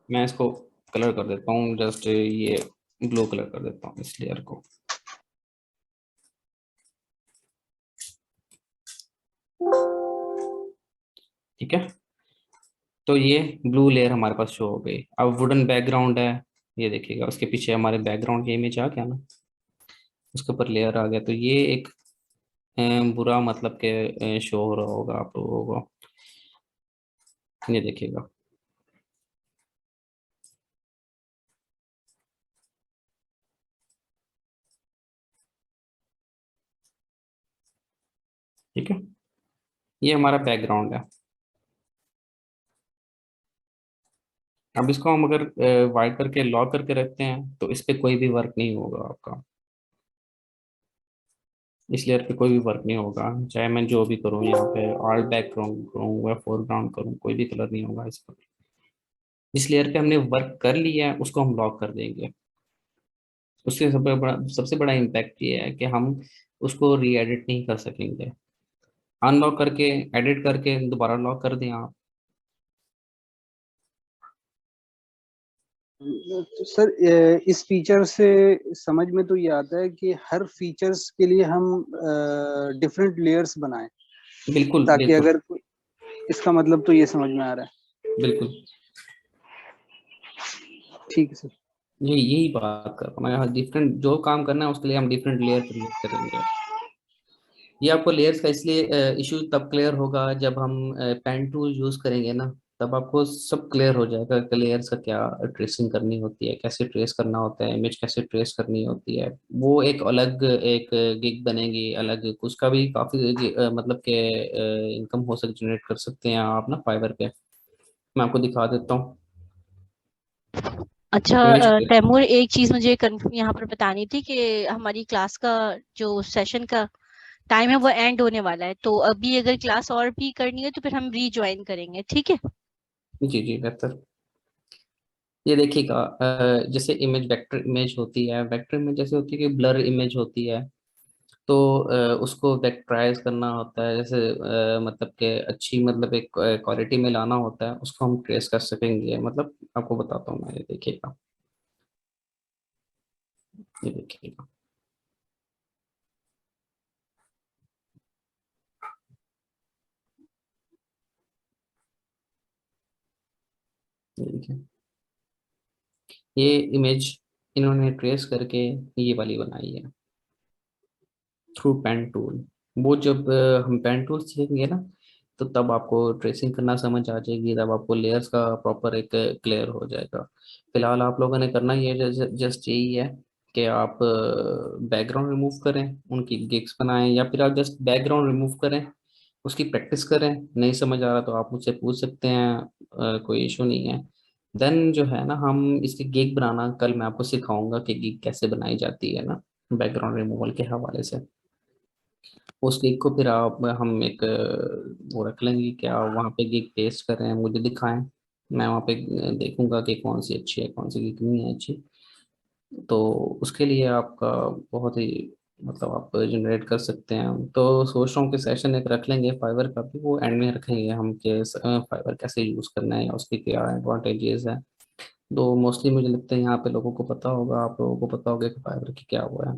मैं इसको कलर कर देता हूँ, जस्ट ये ब्लू कलर कर देता हूँ इस लेयर को। ठीक है, तो ये ब्लू लेयर हमारे पास शो हो गई। अब वुडन बैकग्राउंड है, ये देखिएगा उसके पीछे हमारे बैकग्राउंड की इमेज आ गया ना, उसके ऊपर लेयर आ गया, तो ये एक बुरा मतलब के शो हो रहा होगा आप लोगों को, ये देखिएगा। ठीक है, ये हमारा बैकग्राउंड है। अब इसको हम अगर वाइट करके लॉक करके रखते हैं तो इस पे कोई भी वर्क नहीं होगा आपका, इस लेयर पे कोई भी वर्क नहीं होगा, चाहे मैं जो भी करूँ यहाँ पे ऑल बैकग्राउंड करूँ या फोरग्राउंड करूँ, कोई भी कलर नहीं होगा इस पर। जिस लेयर पे हमने वर्क कर लिया है उसको हम लॉक कर देंगे, उससे सबसे बड़ा इम्पैक्ट ये है कि हम उसको री एडिट नहीं कर सकेंगे। अनलॉक करके एडिट करके दोबारा लॉक कर दें आप। तो सर इस फीचर से समझ में तो ये आता है कि हर फीचर्स के लिए हम डिफरेंट लेयर्स बनाएं, बिल्कुल ताकि बिल्कुल अगर इसका मतलब तो ये समझ में आ रहा है। बिल्कुल ठीक है सर। यही बात कर रहा हूँ मैं, डिफरेंट जो काम करना है उसके लिए हम डिफरेंट लेयर क्रिएट करेंगे। ये आपको लेयर्स का इसलिए इशू तब क्लियर होगा जब हम पेन टूल यूज करेंगे ना, तब आपको सब क्लियर हो जाएगा कि लेयर्स का क्या ट्रेसिंग करनी होती है, कैसे ट्रेस करना होता है, इमेज कैसे ट्रेस करनी होती है। वो एक अलग एक गिग बनेगी अलग, उसका भी काफी मतलब के इनकम हो सक जनरेट कर सकते हैं आप ना फाइवर पे। मैं आपको दिखा देता हूँ अच्छा इमेज। तैमूर, एक चीज मुझे यहाँ पर बतानी थी कि हमारी क्लास का जो सेशन का टाइम है वो एंड होने वाला है, तो अभी अगर क्लास और भी करनी है तो फिर हम रीज्वाइन करेंगे, ठीक है? जी जी बेहतर। ये देखिएगा जैसे इमेज वेक्टर इमेज होती है, वेक्टर इमेज जैसे होती है कि ब्लर इमेज होती है, तो उसको वेक्टराइज करना होता है, जैसे मतलब कि अच्छी मतलब एक क्वालिटी में लाना होता है, उसको हम ट्रेस कर सकेंगे। मतलब आपको बताता हूँ मैं, ये देखिएगा, ये देखिएगा, ये देखिए, ये इमेज इन्होंने ट्रेस करके ये वाली बनाई है थ्रू पेन टूल। वो जब हम पेन टूल सीखेंगे ना, तो तब आपको ट्रेसिंग करना समझ आ जाएगी, तब आपको लेयर्स का प्रॉपर एक क्लियर हो जाएगा। फिलहाल आप लोगों ने करना ये जस्ट यही है कि आप बैकग्राउंड रिमूव करें, उनकी गिग्स बनाएं, या फिर आप जस्ट बैकग्राउंड रिमूव करें, उसकी प्रैक्टिस करें। नहीं समझ आ रहा तो आप मुझसे पूछ सकते हैं, कोई इशू नहीं है। देन जो है ना, हम इसकी गिग बनाना कल मैं आपको सिखाऊंगा कि गिग कैसे बनाई जाती है ना, बैकग्राउंड रिमूवल के हवाले से। उस गिग को फिर आप हम एक वो रख लेंगे कि आप वहाँ पे गिग पेस्ट कर रहे हैं, मुझे दिखाएं, मैं वहाँ पे देखूंगा कि कौन सी अच्छी है कौन सी गिग नहीं है अच्छी। तो उसके लिए आपका बहुत ही मतलब आप जनरेट कर सकते हैं। तो सोच रहा हूँ कि सेशन एक रख लेंगे फाइवर का भी, वो एंड में रखेंगे हम कि फाइवर कैसे यूज़ करना है या उसके क्या एडवांटेजेस है। तो मोस्टली मुझे लगता है यहाँ पे लोगों को पता होगा, आप लोगों को पता होगा कि फाइवर की क्या हुआ है।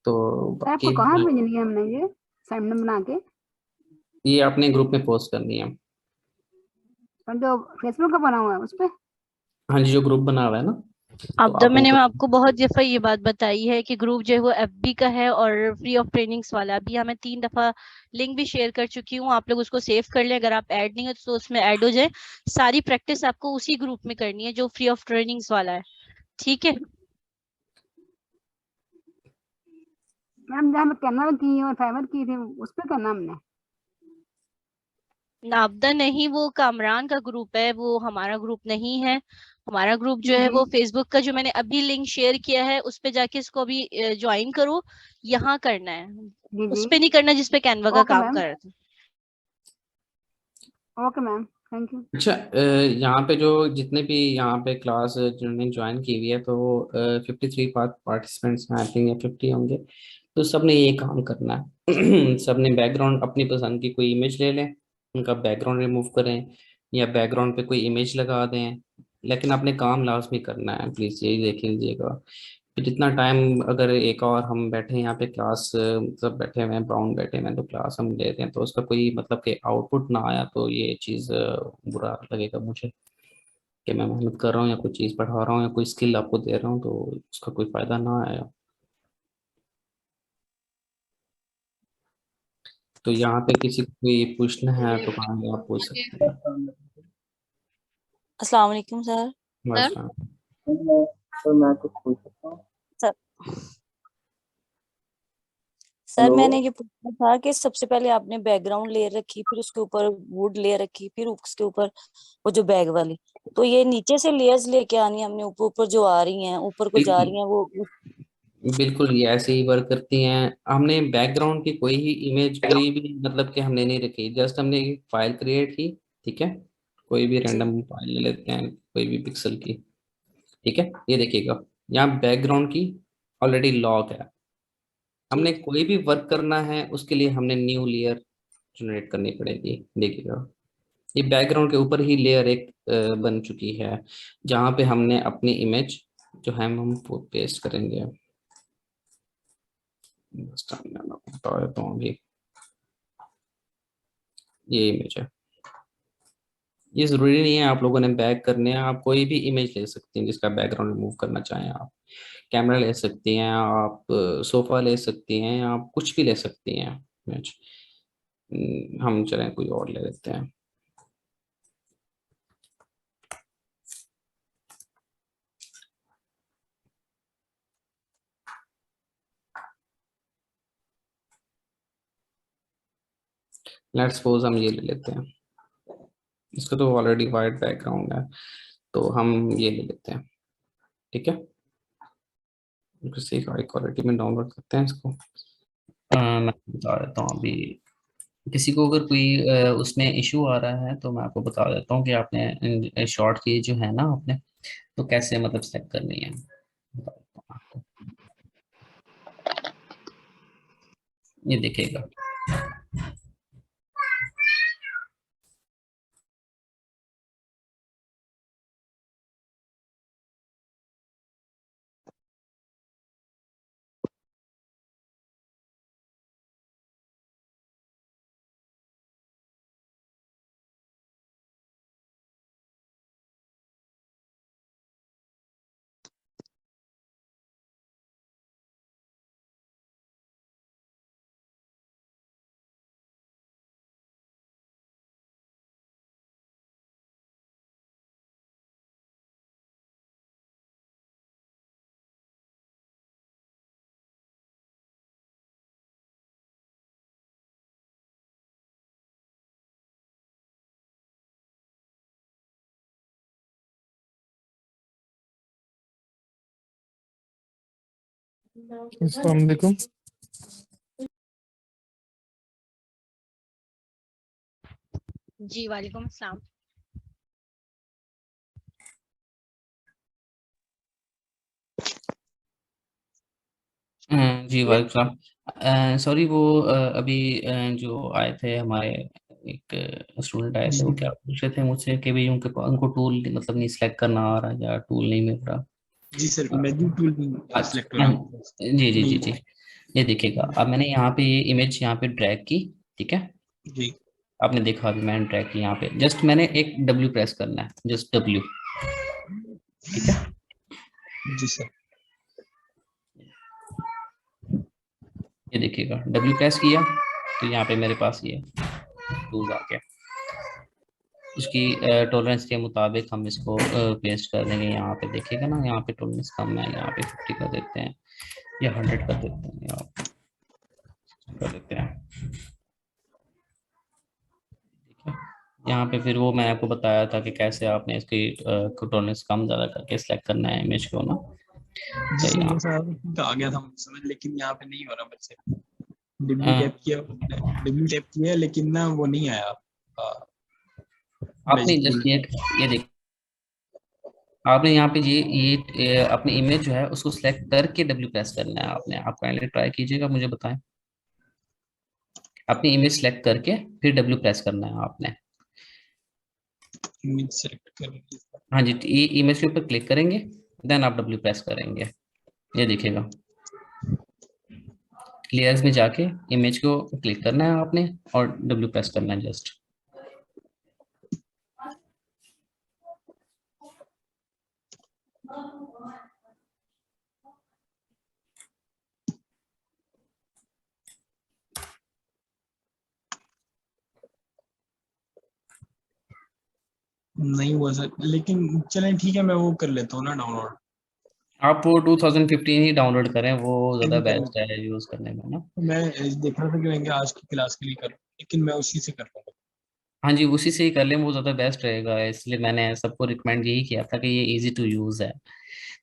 तो आपको बाकी कहाँ भेजनी है हमने ये असाइनमेंट बना के? ये अपने ग्रुप में पोस्ट करनी है। और जो फेसबुक का बना हुआ है उस पे? हाँ जी, जो ग्रुप बना हुआ है ना, तो अब आप मैंने उनको। आपको बहुत दफा ये बात बताई है कि ग्रुप जो है वो एफबी का है और फ्री ऑफ ट्रेनिंग्स वाला। अभी मैं 3 दफा लिंक भी शेयर कर चुकी हूँ, आप लोग उसको सेव कर लें। अगर आप ऐड नहीं हो तो उसमें ऐड हो जाए। सारी प्रैक्टिस आपको उसी ग्रुप में करनी है जो फ्री ऑफ ट्रेनिंग्स वाला है, ठीक है? मैम जहाँ मैं कैनवा की और फाइवर की थी उस पे करना हमने। नाबदा नहीं, वो कामरान का ग्रुप है, वो हमारा ग्रुप नहीं है। हमारा ग्रुप जो है वो फेसबुक का, जो मैंने अभी लिंक शेयर किया है उस पे जाके इसको अभी ज्वाइन करो। यहाँ करना है, उस पे नहीं करना जिसपे कैनवा का ओके काम मैम, कर रहे थे। Okay ma'am. Thank you. अच्छा, यहाँ पे जो जितने भी यहाँ पे क्लास जिन्होंने ज्वाइन की हुई है तो 53 पार्टिसिपेंट्स हैं, आई थिंक, या 50 होंगे। तो सबने ये काम करना है। सबने बैकग्राउंड अपनी पसंद की कोई इमेज ले लें, उनका बैकग्राउंड रिमूव करें या बैकग्राउंड पे कोई इमेज लगा दें, लेकिन अपने काम लाजमी करना है, प्लीज़ यही देख लीजिएगा। फिर जितना टाइम अगर एक और हम बैठे हैं यहाँ पे क्लास, सब बैठे हुए हैं, ब्राउन बैठे हुए हैं, तो क्लास हम ले रहे हैं तो उसका कोई मतलब कि आउटपुट ना आया तो ये चीज़ बुरा लगेगा मुझे कि मैं मेहनत कर रहा हूँ या कोई चीज़ पढ़ा रहा हूँ या कोई स्किल आपको दे रहा हूँ तो उसका कोई फ़ायदा ना आया। तो यहाँ पे किसी को कोई पूछना है तो कहाँ आप पूछ सकते हैं। अस्सलाम वालेकुम सर। बस सर मैं कुछ पूछ सकता हूँ? Sir hello. मैंने ये पूछना था कि सबसे पहले आपने बैकग्राउंड लेयर रखी, फिर उसके ऊपर वुड लेयर रखी, फिर उसके ऊपर वो जो बैग वाली, तो ये नीचे से लेयर्स लेके आनी है हमने, ऊपर ऊपर जो आ रही हैं, ऊपर को जा रही हैं वो। बिल्कुल ये ऐसे ही वर्क करती हैं। हमने बैकग्राउंड की कोई ही इमेज कोई भी मतलब कि हमने नहीं रखी, जस्ट हमने एक फाइल क्रिएट की, ठीक है। कोई भी रैंडम फाइल ले लेते हैं, कोई भी पिक्सल की, ठीक है। ये देखिएगा यहाँ बैकग्राउंड की ऑलरेडी लॉक है। हमने कोई भी वर्क करना है उसके लिए हमने न्यू लेयर जनरेट करनी पड़ेगी। देखिएगा ये बैकग्राउंड के ऊपर ही लेयर एक बन चुकी है जहाँ पे हमने अपनी इमेज जो है हम पेस्ट करेंगे। बता देता हूँ अभी, ये इमेज है। ये जरूरी नहीं है आप लोगों ने बैक करने हैं, आप कोई भी इमेज ले सकते हैं जिसका बैकग्राउंड रिमूव करना चाहें। आप कैमरा ले सकती हैं, आप सोफा ले सकती हैं, आप कुछ भी ले सकती हैं इमेज। हम चलें कोई और ले लेते हैं। लेट्स सपोज हम ये ले लेते हैं, इसका तो ऑलरेडी वाइट बैकग्राउंड है तो हम ये ले लेते हैं, ठीक है। किसी हाई क्वालिटी में डाउनलोड करते हैं इसको। मैं बता देता हूँ अभी, किसी को अगर कोई उसमें इशू आ रहा है तो मैं आपको बता देता हूँ कि आपने शॉर्ट की जो है ना आपने तो कैसे मतलब सेलेक्ट करनी है, बता देता हूँ आपको। ये देखिएगा अस्सलाम वालेकुम। जी वालेकुम अस्सलाम। जी वालेकुम। सॉरी वो अभी जो आए थे हमारे एक स्टूडेंट आए थे, वो क्या पूछ रहे थे मुझसे कि भाई उनको टूल मतलब नहीं सिलेक्ट करना आ रहा या टूल नहीं मिल रहा। जी सर, मैजिक टूल सिलेक्ट हो रहा हूँ। जी जी जी जी, ये देखिएगा अब मैंने यहाँ पे ये इमेज यहाँ पे ड्रैग की, ठीक है जी। आपने देखा अभी मैंने ड्रैग की यहाँ पे, जस्ट मैंने एक W प्रेस करना है, जस्ट W, ठीक है। जी सर। ये देखिएगा W प्रेस किया तो यहाँ पे मेरे पास ये टूल आ गया। इसकी टॉलरेंस के मुताबिक हम इसको पेस्ट कर देंगे। यहाँ पे देखिएगा ना, यहाँ पे टॉलरेंस कम है, यहाँ पे 50 कर देते हैं या 100 कर देते हैं या कर देते हैं, ठीक है। यहाँ पे फिर वो मैंने आपको बताया था कि कैसे आपने इसकी टॉलरेंस कम ज़्यादा करके सिलेक्ट करना है इमेज को ना। जी सर, वो सर आ गया था समझ, लेकिन यहाँ पे नहीं हो रहा बच्चे। W टैप किया लेकिन ना वो नहीं आया। आपने जस्ट ये देख, आपने यहाँ पे ये अपनी इमेज जो है उसको सिलेक्ट करके डब्ल्यू प्रेस करना है आपने। आप पहले ट्राई कीजिएगा, मुझे बताएं। अपनी इमेज सिलेक्ट करके फिर डब्ल्यू प्रेस करना है आपने। इमेज सेलेक्ट करेंगे, हाँ जी, ये इमेज के ऊपर क्लिक करेंगे, देन आप डब्ल्यू प्रेस करेंगे, ये देखिएगा। लेयर्स में जाके इमेज को क्लिक करना है आपने और डब्ल्यू प्रेस करना है जस्ट। नहीं हुआ सर, लेकिन चलें ठीक है, मैं वो कर लेता हूँ ना डाउनलोड। आप वो 2015 ही डाउनलोड करें, वो ज्यादा करें। बेस्ट है यूज करने में ना। मैं देख रहा था कि मैं आज की क्लास के लिए करूँ, लेकिन मैं उसी से कर लूँगा। हाँ जी, उसी से ही कर लें, वो ज्यादा बेस्ट रहेगा। इसलिए मैंने सबको रिकमेंड यही किया था कि ये इजी टू यूज है।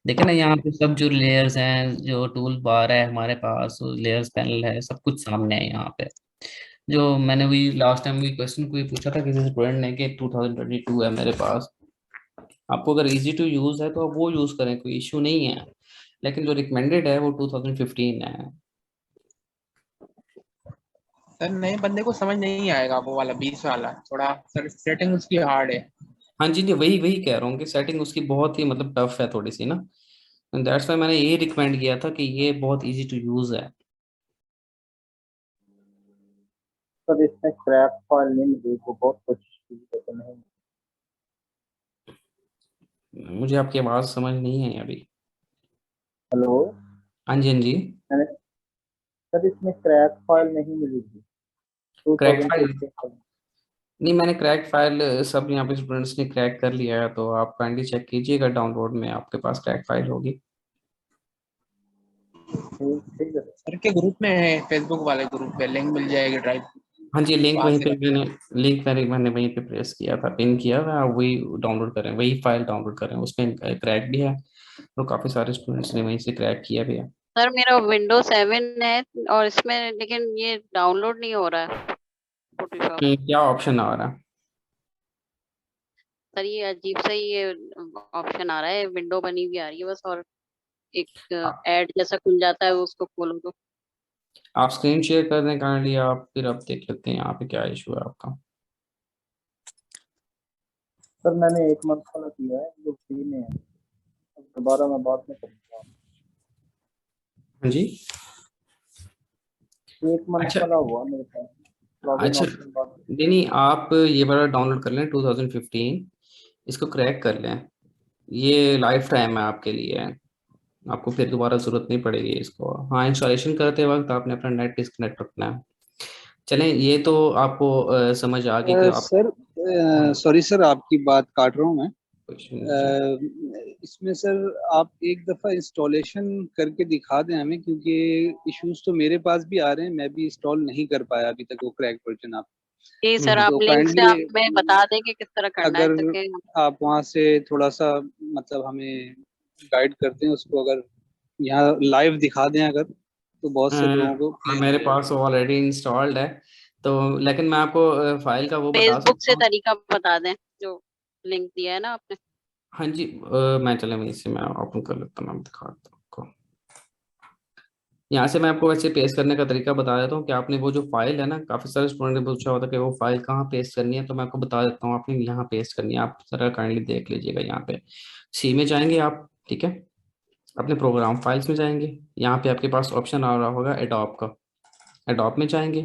देखिए ना, यहाँ पे सब जो लेयर्स हैं, जो टूल बार है हमारे पास, लेयर्स पैनल है, सब कुछ सामने है यहाँ पे। जो मैंने वही लास्ट टाइम वही क्वेश्चन को पूछा था किसी स्टूडेंट ने कि 2022 है मेरे पास। आपको अगर इजी टू यूज है तो आप वो यूज करें, कोई इश्यू नहीं है। लेकिन जो रिकमेंडेड है वो 2015 है। सर नए बंदे को समझ नहीं आएगा वो वाला 20 वाला, थोड़ा सर सेटिंग उसकी हार्ड है। हाँ जी जी, वही वही कह रहा हूँ कि सेटिंग उसकी बहुत ही मतलब टफ है थोड़ी सी ना। दैट्स वाई मैंने ये रिकमेंड किया था कि ये बहुत इजी टू यूज है। सर इसमें क्रैक फाइल नहीं मिली, वो बहुत कोशिश की लेकिन नहीं। मुझे आपकी आवाज समझ नहीं है अभी। हेलो। हाँ जी हाँ जी। मैंने सर इसमें क्रैक फाइल नहीं मिली थी क्रैक फाइल 2015 में। नहीं, मैंने क्रैक फाइल सब यहाँ पे स्टूडेंट्स ने क्रैक कर लिया है, तो आप काइंडली चेक कीजिएगा, डाउनलोड में आपके पास क्रैक फाइल होगी। ठीक है सर के ग्रुप में है, फेसबुक वाले ग्रुप पे लिंक मिल जाएगी ड्राइव। हाँ जी, लिंक वहां वहीं से पे मैंने वहीं पे प्रेस किया था, पिन किया था। आप वही डाउनलोड करें, वही फाइल डाउनलोड करें, उसमें क्रैक भी है और काफी सारे स्टूडेंट्स ने वहीं से क्रैक किया भी है। सर मेरा विंडो 7 है और इसमें लेकिन ये डाउनलोड नहीं हो रहा है फोटोशॉप। क्या ऑप्शन आ रहा है? सर ये अजीब सा ही ये ऑप्शन आ रहा है, विंडो बनी हुई आ रही है बस, और एक ऐड जैसा खुल जाता है, उसको खोलो तो। आप स्क्रीन शेयर कर दें काइंडली, आप फिर आप देख लेते हैं यहाँ पे क्या इशू है आपका। सर मैंने 1 मंथ वाला किया है जो फ्री में है, अब दोबारा मैं बाद में करूँगा। हाँ जी, 1 मंथ अच्छा वाला हुआ मेरे पास, लॉगिन अच्छा। ऑप्शन बाद। नहीं, आप ये वाला डाउनलोड कर लें 2015, इसको क्रैक कर लें। ये लाइफ टाइम है आपके लिए, आपको फिर दोबारा जरूरत नहीं पड़ेगी इसको। हाँ, इंस्टॉलेशन करते वक्त आपने अपना नेट डिस्कनेक्ट रखना है। चलें, ये तो आपको समझ आ गई कि आप। सर सॉरी सर, आपकी बात काट रहा हूँ मैं। इसमें सर आप एक दफा इंस्टॉलेशन करके दिखा दें हमें, क्योंकि इश्यूज तो मेरे पास भी आ रहे हैं, मैं भी इंस्टॉल नहीं कर पाया अभी तक वो क्रैक वर्जन। आप जी सर, आप तो लिंक से काइंडली आप हमें बता दें कि किस तरह करना है अगर ताकि आप वहां से थोड़ा सा मतलब हमें गाइड करते हैं उसको, अगर यहाँ लाइव दिखा दें अगर, तो बहुत से लोगों को हाँ, क्लियर हो मेरे जाएगा। पास ऑलरेडी इंस्टॉल्ड है, तो लेकिन मैं आपको फाइल का वो बता फेसबुक सकता से हूँ। तरीका बता दें जो लिंक दिया है ना आपने। हाँ जी, मैं चले वहीं से मैं ओपन कर लेता हूँ, मैं दिखाता हूँ आपको। यहाँ से मैं आपको वैसे पेस्ट करने का तरीका बता देता हूँ कि आपने वो जो फाइल है ना, काफी सारे स्टूडेंट ने पूछा होता है कि वो फाइल कहाँ पेस्ट करनी है, तो मैं आपको बता देता हूँ। आपने यहाँ पेस्ट करनी है, आप जरा काइंडली देख लीजिएगा। यहाँ पे सी में जाएंगे आप, ठीक है, अपने प्रोग्राम फाइल्स में जाएंगे। यहाँ पे आपके पास ऑप्शन आ रहा होगा एडोब का, एडोब में जाएंगे।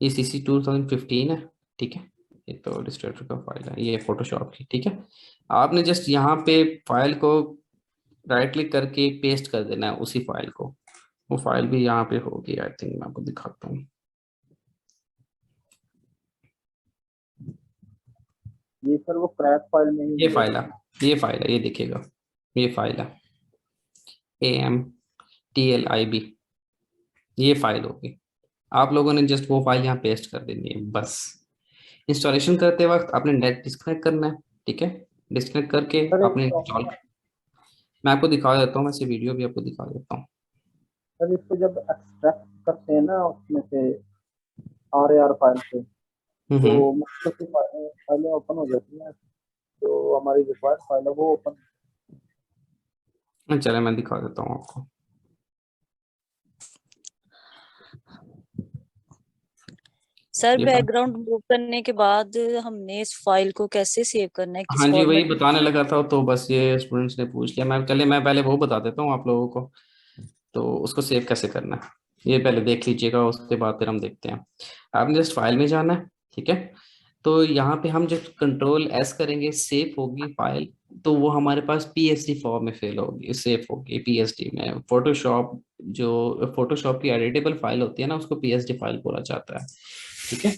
ये CC 2015 है, ठीक है। ये तो इलस्ट्रेटर का फाइल है, ये फोटोशॉप की, ठीक है। आपने जस्ट यहाँ पे फाइल को राइट क्लिक करके पेस्ट कर देना है उसी फाइल को। वो फाइल भी यहाँ पे होगी, आई थिंक, मैं आपको दिखाता हूँ। ये सर वो क्रैक फाइल में ही ये मिलेगा। फाइल है, ये फाइल है, ये देखिएगा, ये फाइल है AMTLIB, ये फाइल होगी। आप लोगों ने जस्ट वो फाइल यहाँ पेस्ट कर देनी है बस। इंस्टॉलेशन करते वक्त आपने नेट डिस्कनेक्ट करना है, ठीक है। डिस्कनेक्ट करके सर आपने इंस्टॉल, मैं आपको दिखा देता हूँ, वैसे वीडियो भी आपको दिखा देता हूँ। इसको जब एक्सट्रैक्ट करते हैं ना उसमें से RAR फाइल से, तो मुख्तलिफ फाइलें ओपन हो जाती हैं, तो हमारी रिक्वायर्ड फाइल है वो ओपन। चले मैं दिखा देता हूँ आपको। सर ये बैकग्राउंड रिमूव करने के बाद हमने इस फाइल को कैसे सेव करना है, किस हाँ जी, वही फॉर्मेट में? बताने लगा था, तो बस ये स्टूडेंट्स ने पूछ लिया। मैं पहले वो बता देता हूँ आप लोगों को, तो उसको सेव कैसे करना है ये पहले देख लीजिएगा, उसके बाद फिर हम देखते हैं। आपने जस्ट फाइल में जाना है, ठीक है। तो यहाँ पे हम जब कंट्रोल एस करेंगे सेव होगी फाइल, तो वो हमारे पास पीएसडी फॉर्म में फेल होगी, सेव होगी पीएसडी में। फोटोशॉप, जो फोटोशॉप की एडिटेबल फाइल होती है ना, उसको पीएसडी फाइल बोला जाता है, ठीक है।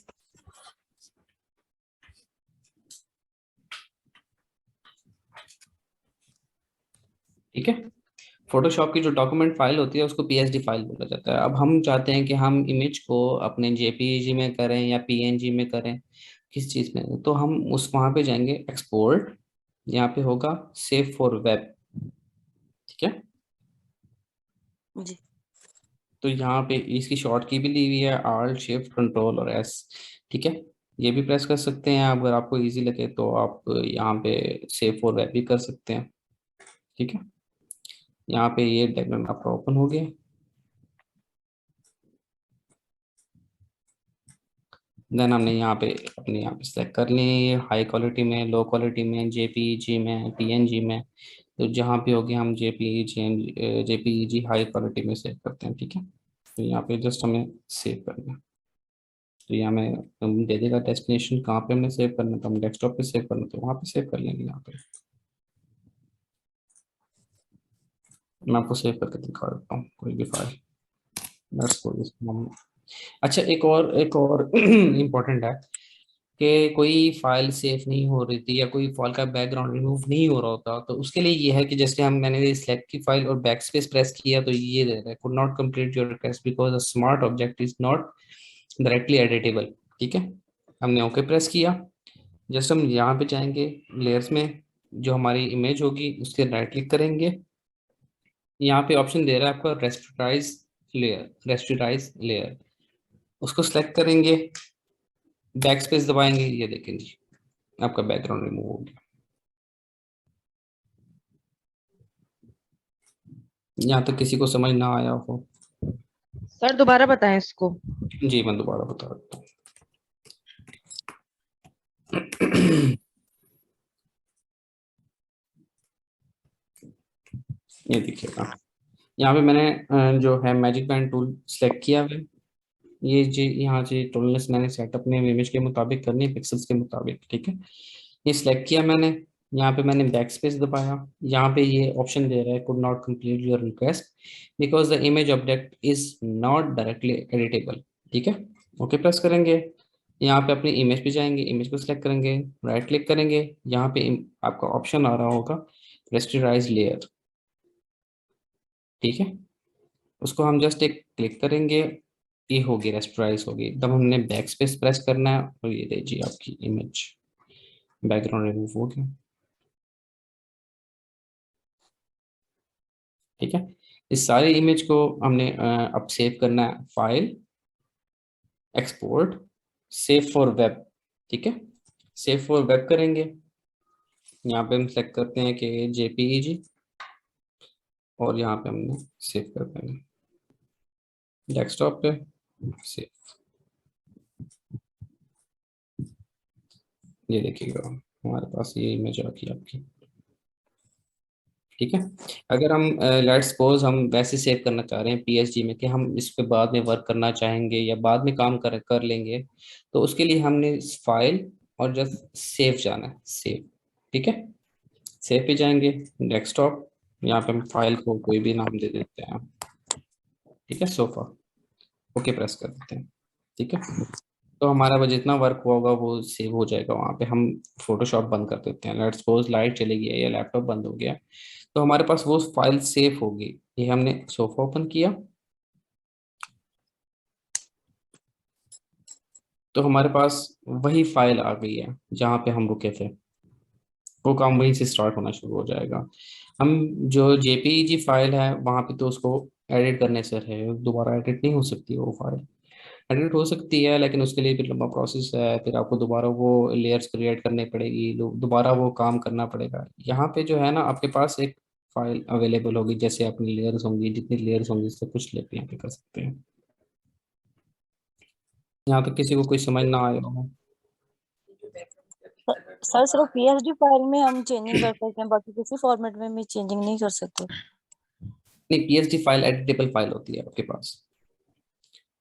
ठीक है, फोटोशॉप की जो डॉक्यूमेंट फाइल होती है उसको पीएसडी फाइल बोला जाता है। अब हम चाहते हैं कि हम इमेज को अपने जेपीईजी में करें या पीएनजी में करें, किस चीज में, तो हम उस वहां पे जाएंगे एक्सपोर्ट, यहाँ पे होगा सेव फॉर वेब, ठीक है। जी। तो यहाँ पे इसकी शॉर्ट की भी ली हुई है, आल्ट शिफ्ट कंट्रोल और एस, ठीक है। ये भी प्रेस कर सकते हैं, अगर आपको इजी लगे तो आप यहाँ पे सेव फॉर वेब भी कर सकते हैं, ठीक है। यहाँ पे ये डायग्राम आपका ओपन हो गया। देन हमने यहाँ पे अपने यहाँ पे सेलेक्ट कर लिए, हाई क्वालिटी में, लो क्वालिटी में, जेपीईजी में, पीएनजी में। तो जहाँ पे होगी हम जेपीईजी हाई क्वालिटी में सेव करते हैं, ठीक है। तो यहाँ पे जस्ट हमें सेव करना है, तो यहाँ में हम दे देगा डेस्टिनेशन कहाँ पे हमें सेव करना है, तो हम डेस्कटॉप पे सेव करना, तो वहाँ पे सेव कर लेंगे। यहाँ पे मैं आपको सेव करके दिखा देता हूँ कोई भी फाइल। अच्छा, एक और इम्पोर्टेंट है कि कोई फाइल सेव नहीं हो रही थी या कोई फाइल का बैकग्राउंड रिमूव नहीं हो रहा होता, तो उसके लिए ये है कि जैसे मैंने सिलेक्ट की फाइल और बैक स्पेस प्रेस किया, तो ये दे रहा है could not complete your request because a smart object is not directly editable, ठीक है। हमने ओके प्रेस किया। जस्ट हम यहाँ पे जाएंगे लेयर्स में, जो हमारी इमेज होगी उसके राइट क्लिक करेंगे। यहाँ पे ऑप्शन दे रहा है आपका रेस्टराइज लेयर, उसको सेलेक्ट करेंगे, बैक स्पेस दबाएंगे, ये देखें जी आपका बैकग्राउंड रिमूव हो गया। यहाँ तक किसी को समझ ना आया हो? सर दोबारा बताएं इसको। जी मैं दोबारा बता देता हूँ। ये देखिएगा, यहाँ पे मैंने जो है मैजिक पेन टूल सेलेक्ट किया है। ये जी यहाँ से टॉलरेंस मैंने सेट अपने इमेज के मुताबिक करनी है, पिक्सल्स के मुताबिक, ठीक है। ये सिलेक्ट किया मैंने, यहाँ पे मैंने बैक स्पेस दबाया। यहाँ पे ये ऑप्शन दे रहा है could not complete your request because the image object is not directly editable, ठीक है। ओके प्रेस करेंगे, यहाँ पे अपनी इमेज पे जाएंगे, इमेज को सिलेक्ट करेंगे, राइट क्लिक करेंगे, यहाँ पे आपका ऑप्शन आ रहा होगा रेस्टराइज लेयर, ठीक है। उसको हम जस्ट एक क्लिक करेंगे, ये होगी रेस्टराइज होगी। तब हमने बैक स्पेस प्रेस करना है और ये लीजिए आपकी इमेज बैकग्राउंड रिमूव हो गया, ठीक है। इस सारी इमेज को हमने अब सेव करना है, file, export, save for web, ठीक है। सेव फॉर वेब करेंगे, यहाँ पे हम सेलेक्ट करते हैं कि जेपीईजी, और यहाँ पे हमने सेव कर देंगे डेस्कटॉप पे, सेव। ये देखिएगा हमारे पास ये इमेज आ गई आपकी, ठीक है। अगर हम लेट्स सपोज हम वैसे सेव करना चाह रहे हैं पीएसजी में कि हम इस पे बाद में वर्क करना चाहेंगे या बाद में काम कर लेंगे, तो उसके लिए हमने फाइल और जस्ट सेव जाना है, सेव, ठीक है। सेव पे जाएंगे, डेस्कटॉप, यहाँ पे हम फाइल को कोई भी नाम दे देते हैं, ठीक है, सोफा। ओके प्रेस कर देते हैं, ठीक है। तो हमारा वो जितना वर्क हुआ होगा वो सेव हो जाएगा वहाँ पे। हम फोटोशॉप बंद कर देते हैं, लेट्स सपोज लाइट चली गई या लैपटॉप बंद हो गया, तो हमारे पास वो फाइल सेव होगी। ये हमने सोफा ओपन किया, तो हमारे पास वही फाइल आ गई है जहाँ पे हम रुके थे, वो काम वहीं से स्टार्ट होना शुरू हो जाएगा। हम जो जेपीईजी फाइल है वहाँ पे तो उसको एडिट करने से है, दोबारा एडिट नहीं हो सकती वो फाइल। एडिट हो सकती है, लेकिन उसके लिए भी लंबा प्रोसेस है, फिर आपको दोबारा वो लेयर्स क्रिएट करनी पड़ेगी, दोबारा वो काम करना पड़ेगा। यहाँ पे जो है ना आपके पास एक फाइल अवेलेबल होगी, जैसे अपनी लेयर्स होंगी, जितनी लेयर्स होंगी सब कुछ लेके यहाँ पे कर सकते हैं। यहाँ तक किसी को कोई समझ ना आया हो? सर सिर्फ पीएसडी फाइल में हम चेंजिंग कर सकते हैं, बाकी किसी फॉर्मेट में भी चेंजिंग नहीं कर सकते। नहीं, पीएसडी फाइल एडिटेबल फाइल होती है आपके पास,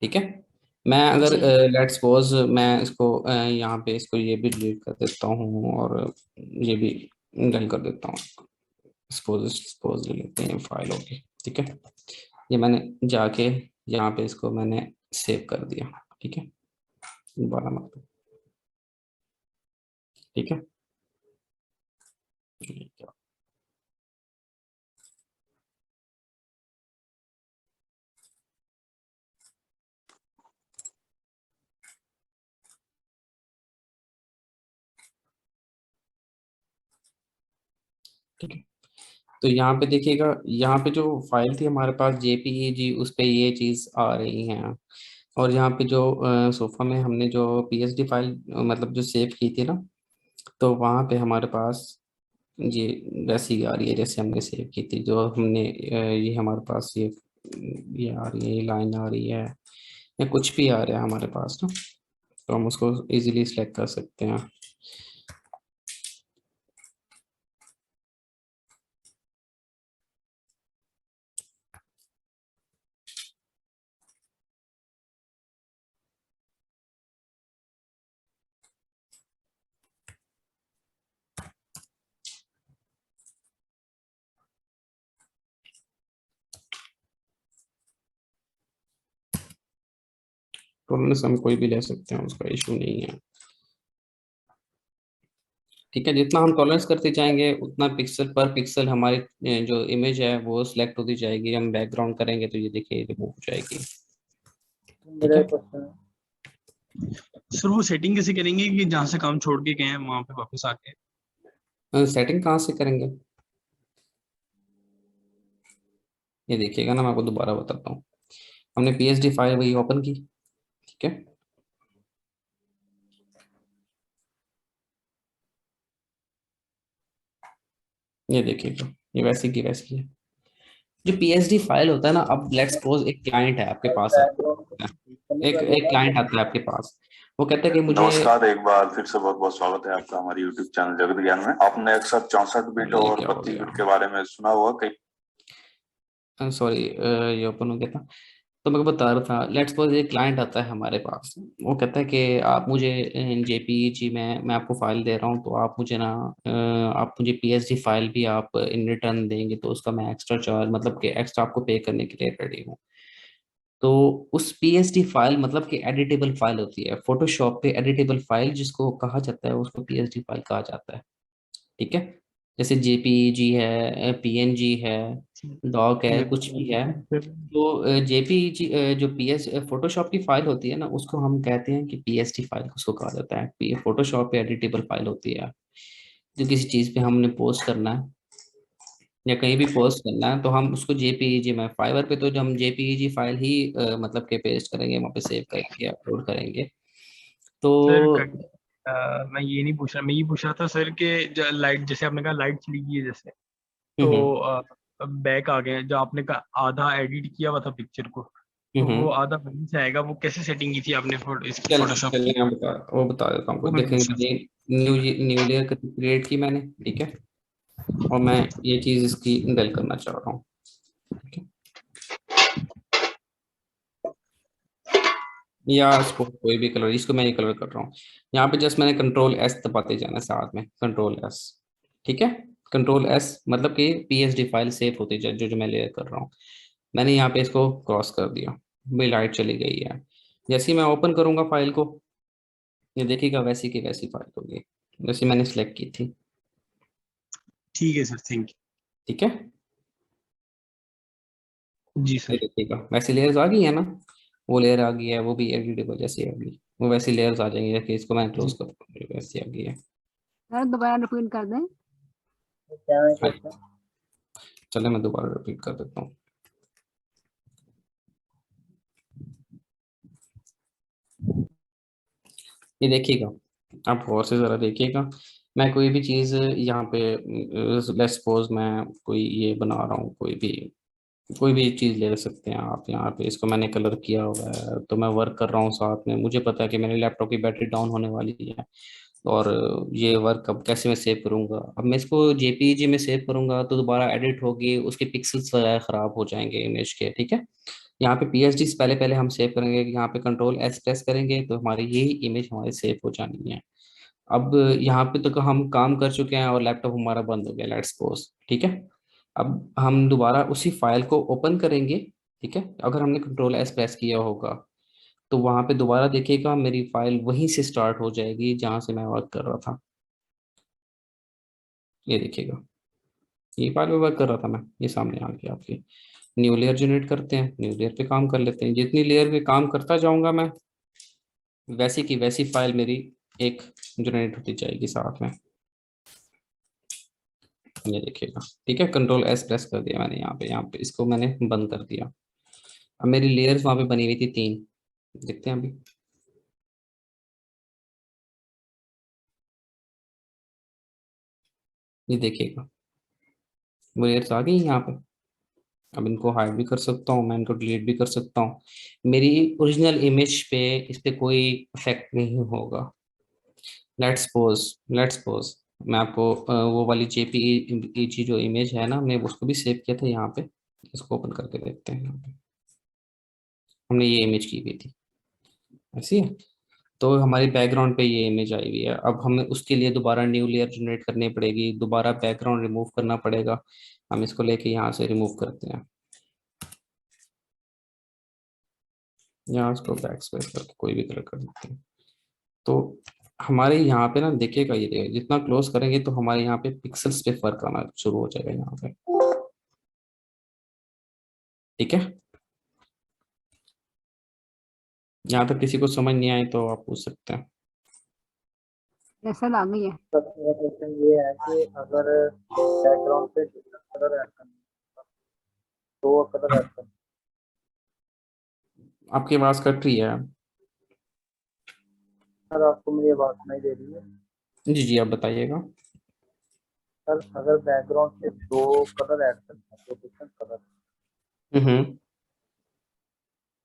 ठीक है। मैं अगर लेट्स सपोज मैं इसको यहाँ पे इसको ये भी डिलीट कर देता हूँ और ये भी डल कर देता हूँ। सपोज ले लेते हैं फाइल होगी, ठीक है। ये मैंने जाके यहाँ पे इसको मैंने सेव कर दिया, ठीक है। दोबारा मतलब, ठीक है। ठीक है, तो यहाँ पे देखिएगा, यहाँ पे जो फाइल थी हमारे पास जेपीईजी, उस पे ये चीज आ रही है। और यहाँ पे जो सोफा में हमने जो पीएसडी फाइल मतलब जो सेव की थी ना, तो वहाँ पे हमारे पास ये वैसी आ रही है जैसे हमने सेव की थी। जो हमने ये हमारे पास ये आ रही है, ये लाइन आ रही है, या कुछ भी आ रहा है हमारे पास ना, तो हम उसको इजीली सिलेक्ट कर सकते हैं। टॉलरेंस हम कोई भी ले सकते हैं, उसका इशू नहीं है, ठीक है। जितना हम टॉलरेंस करते जाएंगे उतना पिक्सल पर पिक्सल हमारी जो इमेज है वो सिलेक्ट होती जाएगी। हम बैकग्राउंड करेंगे तो ये देखिए रिमूव हो जाएगी, ठीक है। सर वो सेटिंग कैसे करेंगे कि जहाँ से काम छोड़ के गए हैं वहां पे वापस आके? सेटिंग कहाँ से करेंगे ये देखिएगा ना, मैं आपको दोबारा बताता हूँ। हमने पीएसडी फाइल वही ओपन की, ठीक है। ये देखिएगा, ये वैसी की वैसी है। जो पीएसडी फाइल होता है ना, अब लेट्स सपोज एक क्लाइंट है आपके पास, एक क्लाइंट आता है आपके पास, वो कहता है कि मुझे। नमस्कार, एक बार फिर से बहुत बहुत स्वागत है आपका हमारे YouTube चैनल जगत ज्ञान में। आपने 164 बिट और 32 बिट के बारे में सुना हुआ कहीं? सॉरी, ये ओपन हो गया था। तो मैं बता रहा था, लेट्स सपोज एक क्लाइंट आता है हमारे पास, वो कहता है कि आप मुझे जेपीईजी में मैं आपको फाइल दे रहा हूँ, तो आप मुझे ना आप मुझे पीएसडी फाइल भी आप इन रिटर्न देंगे, तो उसका मैं एक्स्ट्रा चार्ज मतलब कि एक्स्ट्रा आपको पे करने के लिए रेडी हूँ। तो उस पीएसडी फाइल मतलब कि एडिटेबल फाइल होती है, फोटोशॉप पे एडिटेबल फाइल जिसको कहा जाता है, उसको पीएसडी फाइल कहा जाता है, ठीक है। जैसे जेपीईजी है, पीएनजी है, डॉक है, कुछ भी है। तो जेपीईजी जो पीएस फोटोशॉप की फाइल होती है ना, उसको हम कहते हैं कि पीएसडी फाइल उसको कहा जाता है। फोटोशॉप पे एडिटेबल फाइल होती है, जो किसी चीज पे हमने पोस्ट करना है या कहीं भी पोस्ट करना है, तो हम उसको जेपीईजी में, फाइवर पे तो जो हम जेपीईजी फाइल ही मतलब के पेस्ट करेंगे, वहाँ पे सेव करेंगे, अपलोड करेंगे। तो सर मैं ये नहीं पूछ रहा, मैं ये पूछ रहा था सर कि लाइट, जैसे आपने कहा लाइट चली गई है जैसे, तो बैक आ गए, जो आपने कहा आधा एडिट किया हुआ था पिक्चर को, तो वो आधा वहीं से आएगा, वो कैसे सेटिंग की थी आपने फोटोशॉप की? वो बता देता हूँ, देखेंगे। न्यू लेयर क्रिएट की मैंने, ठीक है, और मैं ये चीज इसकी डल करना चाह रहा हूँ, ठीक है। या इसको कोई भी कलर, इसको मैं ये कलर कर रहा हूँ। यहाँ पे जस्ट मैंने कंट्रोल एस दबाते जाना साथ में, कंट्रोल एस, ठीक है। कंट्रोल एस मतलब कि पीएसडी फाइल सेव होती जाए, जो जो मैं लेयर कर रहा हूँ। मैंने यहाँ पे इसको क्रॉस कर दिया, मेरी लाइट चली गई है। जैसे ही मैं ओपन करूंगा फाइल को, ये देखिएगा वैसी की वैसी फाइल होगी जैसे मैंने सिलेक्ट की थी, ठीक है सर, थैंक यू। ठीक है जी ये सर। देखिएगा वैसी लेयर्स आ गई है ना, वो लेयर आ गई है, वो भी एडिटेबल जैसी आ गई, वो वैसी लेयर्स आ जाएंगी। जैसे इसको मैं क्लोज कर दूँ, वैसी आ गई है। सर दोबारा रिपीट कर दें। चले मैं दोबारा रिपीट कर देता हूँ। ये देखिएगा, आप गौर से ज़रा देखिएगा। मैं कोई भी चीज़ यहाँ पे लेट्स सपोज मैं कोई ये बना रहा हूँ, कोई भी चीज़ ले सकते हैं आप। यहाँ पे इसको मैंने कलर किया हुआ है, तो मैं वर्क कर रहा हूँ साथ में, मुझे पता है कि मेरे लैपटॉप की बैटरी डाउन होने वाली है, और ये वर्क अब कैसे मैं सेव करूँगा। अब मैं इसको जेपीईजी में सेव करूँगा तो दोबारा एडिट होगी, उसके पिक्सल्स वगैरह ख़राब हो जाएंगे इमेज के, ठीक है। यहाँ पे पीएचडी से पहले पहले हम सेव करेंगे, यहाँ पे कंट्रोल एस प्रेस करेंगे तो हमारी यही इमेज हमारी सेव हो जानी है। अब यहाँ पे तो हम काम कर चुके हैं और लैपटॉप हमारा बंद हो गया, लेट्स सपोज, ठीक है। अब हम दोबारा उसी फाइल को ओपन करेंगे, ठीक है। अगर हमने कंट्रोल एस प्रेस किया होगा तो वहां पे दोबारा देखिएगा मेरी फाइल वहीं से स्टार्ट हो जाएगी जहां से मैं वर्क कर रहा था। ये देखिएगा, ये फाइल में वर्क कर रहा था मैं, ये सामने आ गया आपके। न्यू लेयर जनरेट करते हैं, न्यू लेयर पे काम कर लेते हैं। जितनी लेयर पे काम करता जाऊंगा मैं, वैसी की वैसी फाइल मेरी एक जनरेट होती जाएगी साथ में। ये देखिएगा, ठीक है। कंट्रोल एस प्रेस कर दिया मैंने, यहाँ पे इसको मैंने बंद कर दिया। अब मेरी लेयर्स वहां पे बनी हुई थी 3, देखते हैं अभी। ये देखिएगा वो लेयर्स आ गई यहाँ पे। अब इनको हाइड भी कर सकता हूँ मैं, इनको डिलीट भी कर सकता हूँ। मेरी ओरिजिनल इमेज पे इस पे कोई इफेक्ट नहीं होगा। लेट्स सपोज मैं आपको वो वाली जेपीईजी जो इमेज है ना, मैं उसको भी सेव किया था यहाँ पे। इसको ओपन करके देखते हैं। यहाँ पे हमने ये इमेज की हुई थी, ऐसी है। तो हमारी बैकग्राउंड पे ये इमेज आई हुई है। अब हमें उसके लिए दोबारा न्यू लेयर जनरेट करनी पड़ेगी, दोबारा बैकग्राउंड रिमूव करना पड़ेगा। हम इसको लेके यहाँ से रिमूव करते हैं, यहाँ इसको बैक स्पेस करके कोई भी कलर कर देते हैं। तो हमारे यहाँ पे ना देखिएगा, ये देखिए जितना क्लोज करेंगे तो हमारे यहाँ पे पिक्सल्स पे फर्क आना शुरू हो जाएगा यहाँ पे, ठीक है। यहाँ तक किसी को समझ नहीं आए तो आप पूछ सकते हैं। ऐसा आ गई है। सर मेरा क्वेश्चन ये है कि अगर बैकग्राउंड पे कलर ऐड करना तो कलर ऐड करना। आपकी आवाज कट रही है। सर आपको मेरी आवाज नहीं दे रही है? जी जी, आप बताइएगा। सर अगर बैकग्राउंड पे 2 कलर ऐड करना है, 2 डिफरेंट कलर,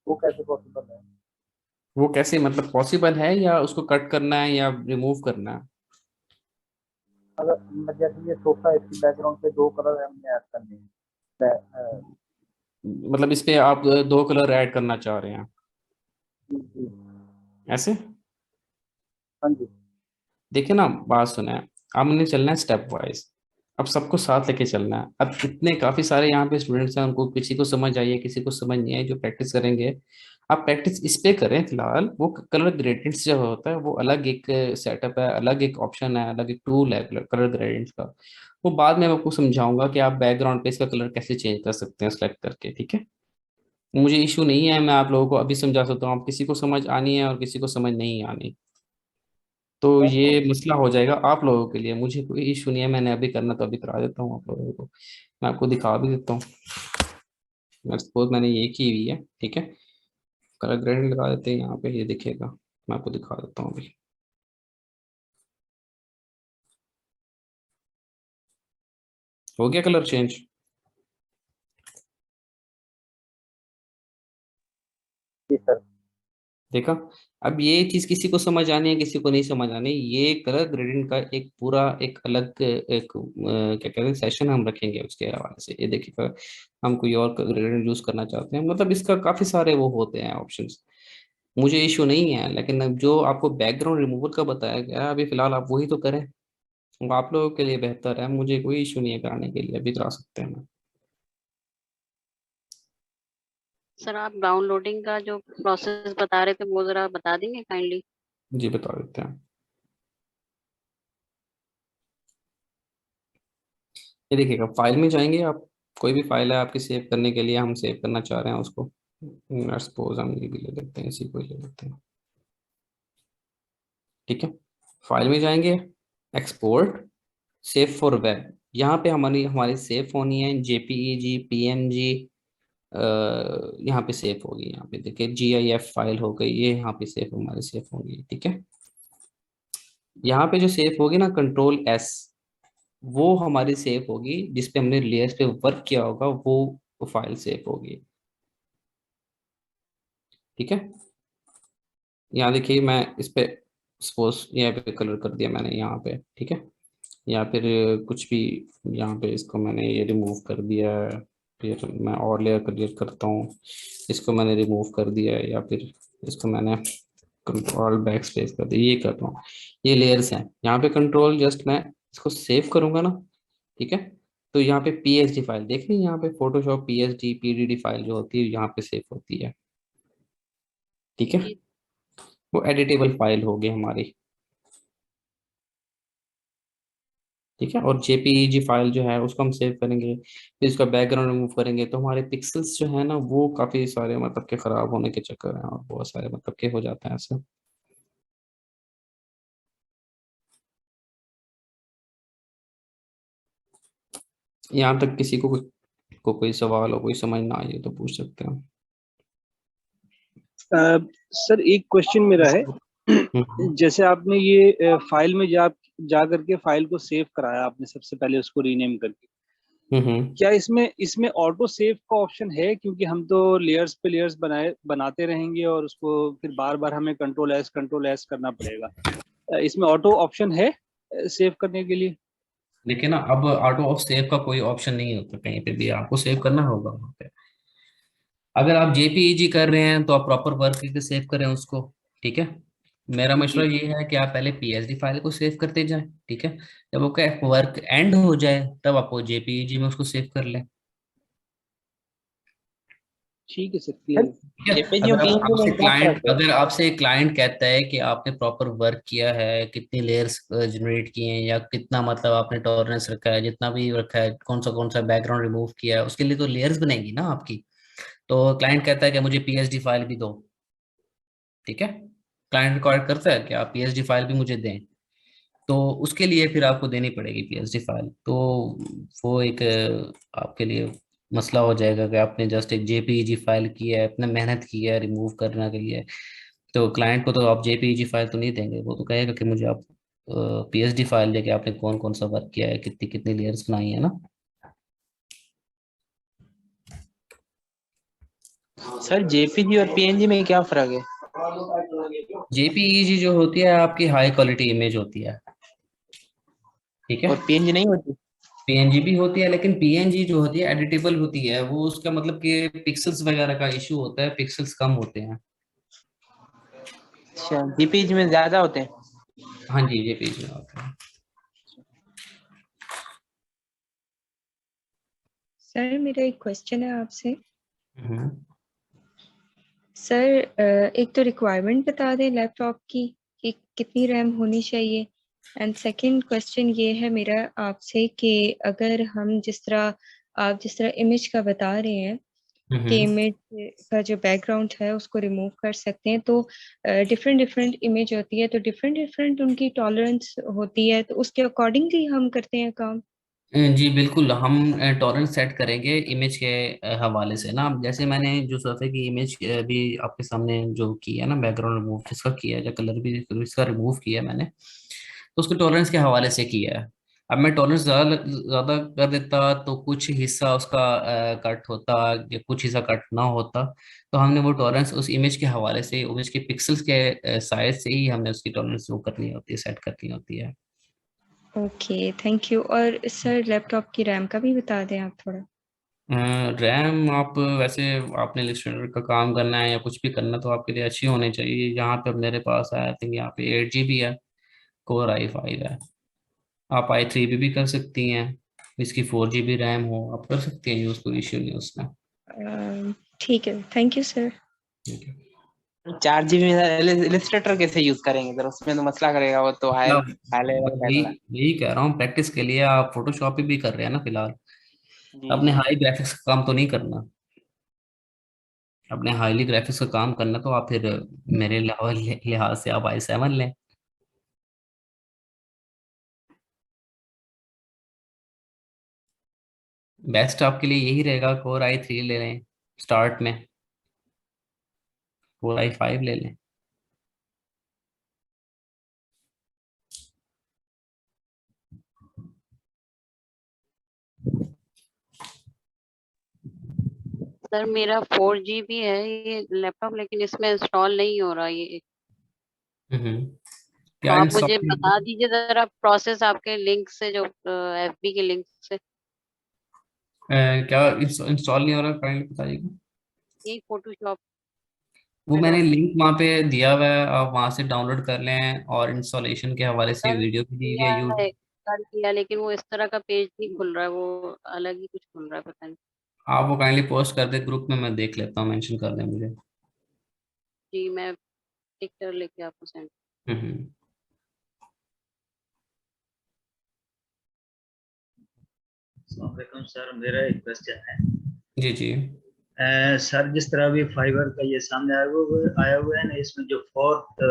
वो कैसे पॉसिबल है? वो कैसे मतलब पॉसिबल है, या उसको कट करना है या रिमूव करना है? अगर जैसे ये सोफा, इसकी बैकग्राउंड पे 2 कलर हमने ऐड करने हैं, मतलब इस पे आप 2 कलर ऐड करना चाह रहे हैं ऐसे? हाँ जी। देखिए ना, बात सुना है, हमने चलना है स्टेप वाइज। अब सबको साथ लेके चलना है। अब इतने काफी सारे यहाँ पे स्टूडेंट्स हैं, उनको किसी को समझ आई है, किसी को समझ नहीं आई। जो प्रैक्टिस करेंगे, आप प्रैक्टिस इस पे करें फिलहाल। वो कलर ग्रेडियंट्स जो होता है वो अलग एक सेटअप है, अलग एक ऑप्शन है, अलग एक टूल है कलर ग्रेडियंट्स का। वो बाद में मैं आपको समझाऊंगा कि आप बैकग्राउंड पे इसका कलर कैसे चेंज कर सकते हैं सेलेक्ट करके, ठीक है। मुझे इशू नहीं है, मैं आप लोगों को अभी समझा सकता हूँ। आप किसी को समझ आनी है और किसी को समझ नहीं आनी, तो ये मसला हो जाएगा आप लोगों के लिए। मुझे कोई इशू नहीं है, मैंने अभी करना तो अभी करा देता हूँ आप लोगों को। मैं आपको दिखा भी देता हूँ। मैं सपोज मैंने ये की हुई है, ठीक है। कलर ग्रेडियंट लगा देते हैं यहाँ पे, ये दिखेगा। मैं आपको दिखा देता हूँ अभी। हो गया कलर चेंज? जी सर। देखा? अब ये चीज किसी को समझ आनी है, किसी को नहीं समझ आनी। ये कलर ग्रेडियंट का एक पूरा एक अलग एक क्या कहते हैं सेशन हम रखेंगे उसके हवाले से। ये देखिएगा, हम कोई और ग्रेडियंट यूज करना चाहते हैं, मतलब इसका काफी सारे वो होते हैं ऑप्शंस। मुझे इशू नहीं है, लेकिन अब जो आपको बैकग्राउंड रिमूवल का बताया गया अभी फिलहाल आप वही तो करें। वो आप लोगों के लिए बेहतर है, मुझे कोई इशू नहीं है कराने के लिए, अभी करा सकते हैं। सर आप डाउनलोडिंग का जो प्रोसेस बता रहे थे वो जरा बता देंगे काइंडली? जी बता देते हैं। ये देखिएगा, फाइल में जाएंगे आप। कोई भी फाइल है आपकी सेव करने के लिए, हम सेव करना चाह रहे हैं उसको। सपोज हम ये भी ले लेते हैं, इसी को ले लेते हैं, ठीक है। फाइल में जाएंगे, एक्सपोर्ट, सेव फॉर वेब। यहाँ पे हमारी हमारी सेव होनी है जेपीईजी, पीएनजी। यहाँ पे सेव होगी। यहाँ पे देखिए GIF फाइल हो गई, ये यहाँ पे सेव हमारी सेव होगी, ठीक है। यहाँ पे जो सेव होगी ना कंट्रोल एस, वो हमारी सेव होगी, जिसपे हमने लेयर्स पे वर्क किया होगा वो फाइल सेव होगी। ठीक है, यहाँ देखिए मैं इस पे सपोज यहाँ पे कलर कर दिया मैंने यहाँ पे, ठीक है, या फिर कुछ भी यहाँ पे इसको मैंने ये रिमूव कर दिया है, फिर मैं और लेयर क्रिएट करता हूँ, इसको मैंने रिमूव कर दिया है, या फिर इसको मैंने कंट्रोल बैक स्पेस कर दिया, ये कर रहा हूँ। ये लेयर्स हैं, यहाँ पे कंट्रोल जस्ट मैं इसको सेव करूंगा ना, ठीक है, तो यहाँ पे पीएसडी फाइल देख रही है, यहाँ पे फोटोशॉप पीएसडी पीडीडी फाइल जो होती है यहाँ पे सेव होती है। ठीक है, वो एडिटेबल फाइल होगी हमारी। ठीक है, और जेपीईजी फाइल जो है उसको हम सेव करेंगे, फिर इसका बैकग्राउंड रिमूव करेंगे, तो हमारे पिक्सेल्स जो है ना वो काफी सारे मतलब के खराब होने के चक्कर हैं, और बहुत सारे मतलब के हो जाते हैं ऐसे। यहाँ तक किसी को कोई सवाल हो, कोई समझ ना आई तो पूछ सकते हैं। सर एक क्वेश्चन मेरा है, जैसे आपने ये फाइल में जा करके फाइल को सेव कराया आपने, सबसे पहले उसको रीनेम करके, क्या इसमें ऑटो सेव का ऑप्शन है? क्योंकि हम तो लेयर्स पे लेयर्स बनाते रहेंगे और उसको फिर बार बार हमें कंट्रोल एस करना पड़ेगा। इसमें ऑटो ऑप्शन है सेव करने के लिए? देखिए ना, अब ऑटो ऑफ सेव का कोई ऑप्शन नहीं होता कहीं पे भी, आपको सेव करना होगा वहाँ पे। अगर आप जेपीईजी कर रहे हैं तो आप प्रॉपर वर्क करके सेव करें उसको। ठीक है, मेरा मशवरा ये है कि आप पहले पीएसडी फाइल को सेव करते जाएं। ठीक है, जब आपका वर्क एंड हो जाए तब आपको जेपीईजी में उसको सेव कर लें। ठीक है सर, अगर आपसे क्लाइंट कहता है कि आपने प्रॉपर वर्क किया है, कितनी लेयर्स जनरेट किए हैं, या कितना मतलब आपने टॉलरेंस रखा है, जितना भी रखा है, कौन सा बैकग्राउंड रिमूव किया है, उसके लिए तो लेयर्स बनेगी ना आपकी। तो क्लाइंट कहता है कि मुझे पीएसडी फाइल भी दो। ठीक है, क्लाइंट रिक्वायर करता है कि आप पीएसडी फाइल भी मुझे दें, तो उसके लिए फिर आपको देनी पड़ेगी पीएसडी फाइल। तो वो एक आपके लिए मसला हो जाएगा कि आपने जस्ट एक जेपीईजी फाइल की है, इतना मेहनत की है रिमूव करने के लिए, तो क्लाइंट को तो आप जेपीईजी फाइल तो नहीं देंगे, वो तो कहेगा कि मुझे आप पीएसडी फाइल देके आपने कौन कौन सा वर्क किया है, कितनी कितनी लेयर्स बनाई है ना। सर जेपीजी और पीएनजी में क्या फर्क है? जेपीईजी जो होती है आपकी हाई क्वालिटी इमेज होती है। ठीक है, और पीएनजी नहीं होती? पीएनजी भी होती है, लेकिन पीएनजी जो होती है एडिटेबल होती है, वो उसका मतलब कि पिक्सेल्स वगैरह का इशू होता है, पिक्सेल्स कम होते हैं। अच्छा, जेपीजी में ज्यादा होते हैं? हाँ जी, जेपीजी में होते हैं। सर मेरा एक क्वेश्चन है आपसे। सर एक तो रिक्वायरमेंट बता दें लैपटॉप की कि कितनी रैम होनी चाहिए, एंड सेकंड क्वेश्चन ये है मेरा आपसे कि अगर हम जिस तरह इमेज का बता रहे हैं कि इमेज का जो बैकग्राउंड है उसको रिमूव कर सकते हैं, तो डिफरेंट इमेज होती है, तो डिफरेंट उनकी टॉलरेंस होती है, तो उसके अकॉर्डिंगली हम करते हैं काम। जी बिल्कुल, हम टॉलरेंस सेट करेंगे इमेज के हवाले से ना। जैसे मैंने जो सोफे की इमेज भी आपके सामने जो की है ना, बैकग्राउंड रिमूव जिसका किया है, जो कलर भी इसका रिमूव किया है मैंने, तो उसको टॉलरेंस के हवाले से किया है। अब मैं टॉलरेंस ज़्यादा कर देता तो कुछ हिस्सा उसका कट होता, या कुछ हिस्सा कट ना होता, तो हमने वो टॉलरेंस उस इमेज के हवाले से, इमेज के पिक्सल्स के साइज से ही हमने उसकी टॉलरेंस वो करनी होती है, सेट करनी होती है। Okay, thank you. और सर लैपटॉप की रैम का भी बता दें आप थोड़ा। रैम आप वैसे आपने इलस्ट्रेटर का काम करना है या कुछ भी करना, तो आपके लिए अच्छी होनी चाहिए। यहाँ पे मेरे पास है, आई थिंक यहाँ पे 8 GB है, कोर i5 है। आप i3 भी कर सकती हैं, इसकी 4 GB रैम हो आप कर सकती हैं यूज़, कोई इश्यू नहीं उसमें। ठीक है, थैंक यू सर। 4 GB में इलस्ट्रेटर कैसे यूज करेंगे सर? उसमें तो मसला करेगा, वो तो हाई लेवल का थोड़ा। यही कह रहा हूँ, प्रैक्टिस के लिए आप फोटोशॉप भी कर रहे हैं ना फिलहाल, अपने हाई ग्राफिक्स का काम तो नहीं करना। अपने हाईली ग्राफिक्स का काम करना तो आप फिर मेरे लिहाज से आप i7 लें। बेस्ट आपके लिए यही रहेगा, कोर i3 ले लें स्टार्ट में, कोर i5 ले लें। सर मेरा 4GB है ये लैपटॉप, लेकिन इसमें इंस्टॉल नहीं हो रहा ये। तो क्या आप इंस्टॉल मुझे बता दीजिए जरा प्रोसेस आपके लिंक से, जो FB के लिंक से। क्या इंस्टॉल नहीं हो रहा, काइंडली बताइएगा। यही फोटोशॉप वो मैंने एडोब। लिंक वहाँ पे दिया हुआ है, आप वहाँ से डाउनलोड कर लें, और इंस्टॉलेशन के हवाले से कल वीडियो भी दी हुई किया है है, यूट्यूब। कल किया, लेकिन वो इस तरह का पेज नहीं खुल रहा है, वो अलग ही कुछ खुल रहा है, पता नहीं। आप वो काइंडली पोस्ट कर दे ग्रुप में, मैं देख लेता हूँ, मेंशन कर दें मुझे। जी मैं पिक्चर लेके आपको सेंड। हम्म। अस्सलामुअलैकुम सर, मेरा एक क्वेश्चन है। जी जी। सर जिस तरह भी फाइबर का ये सामने आया हुआ है ना, इसमें जो फोर्थ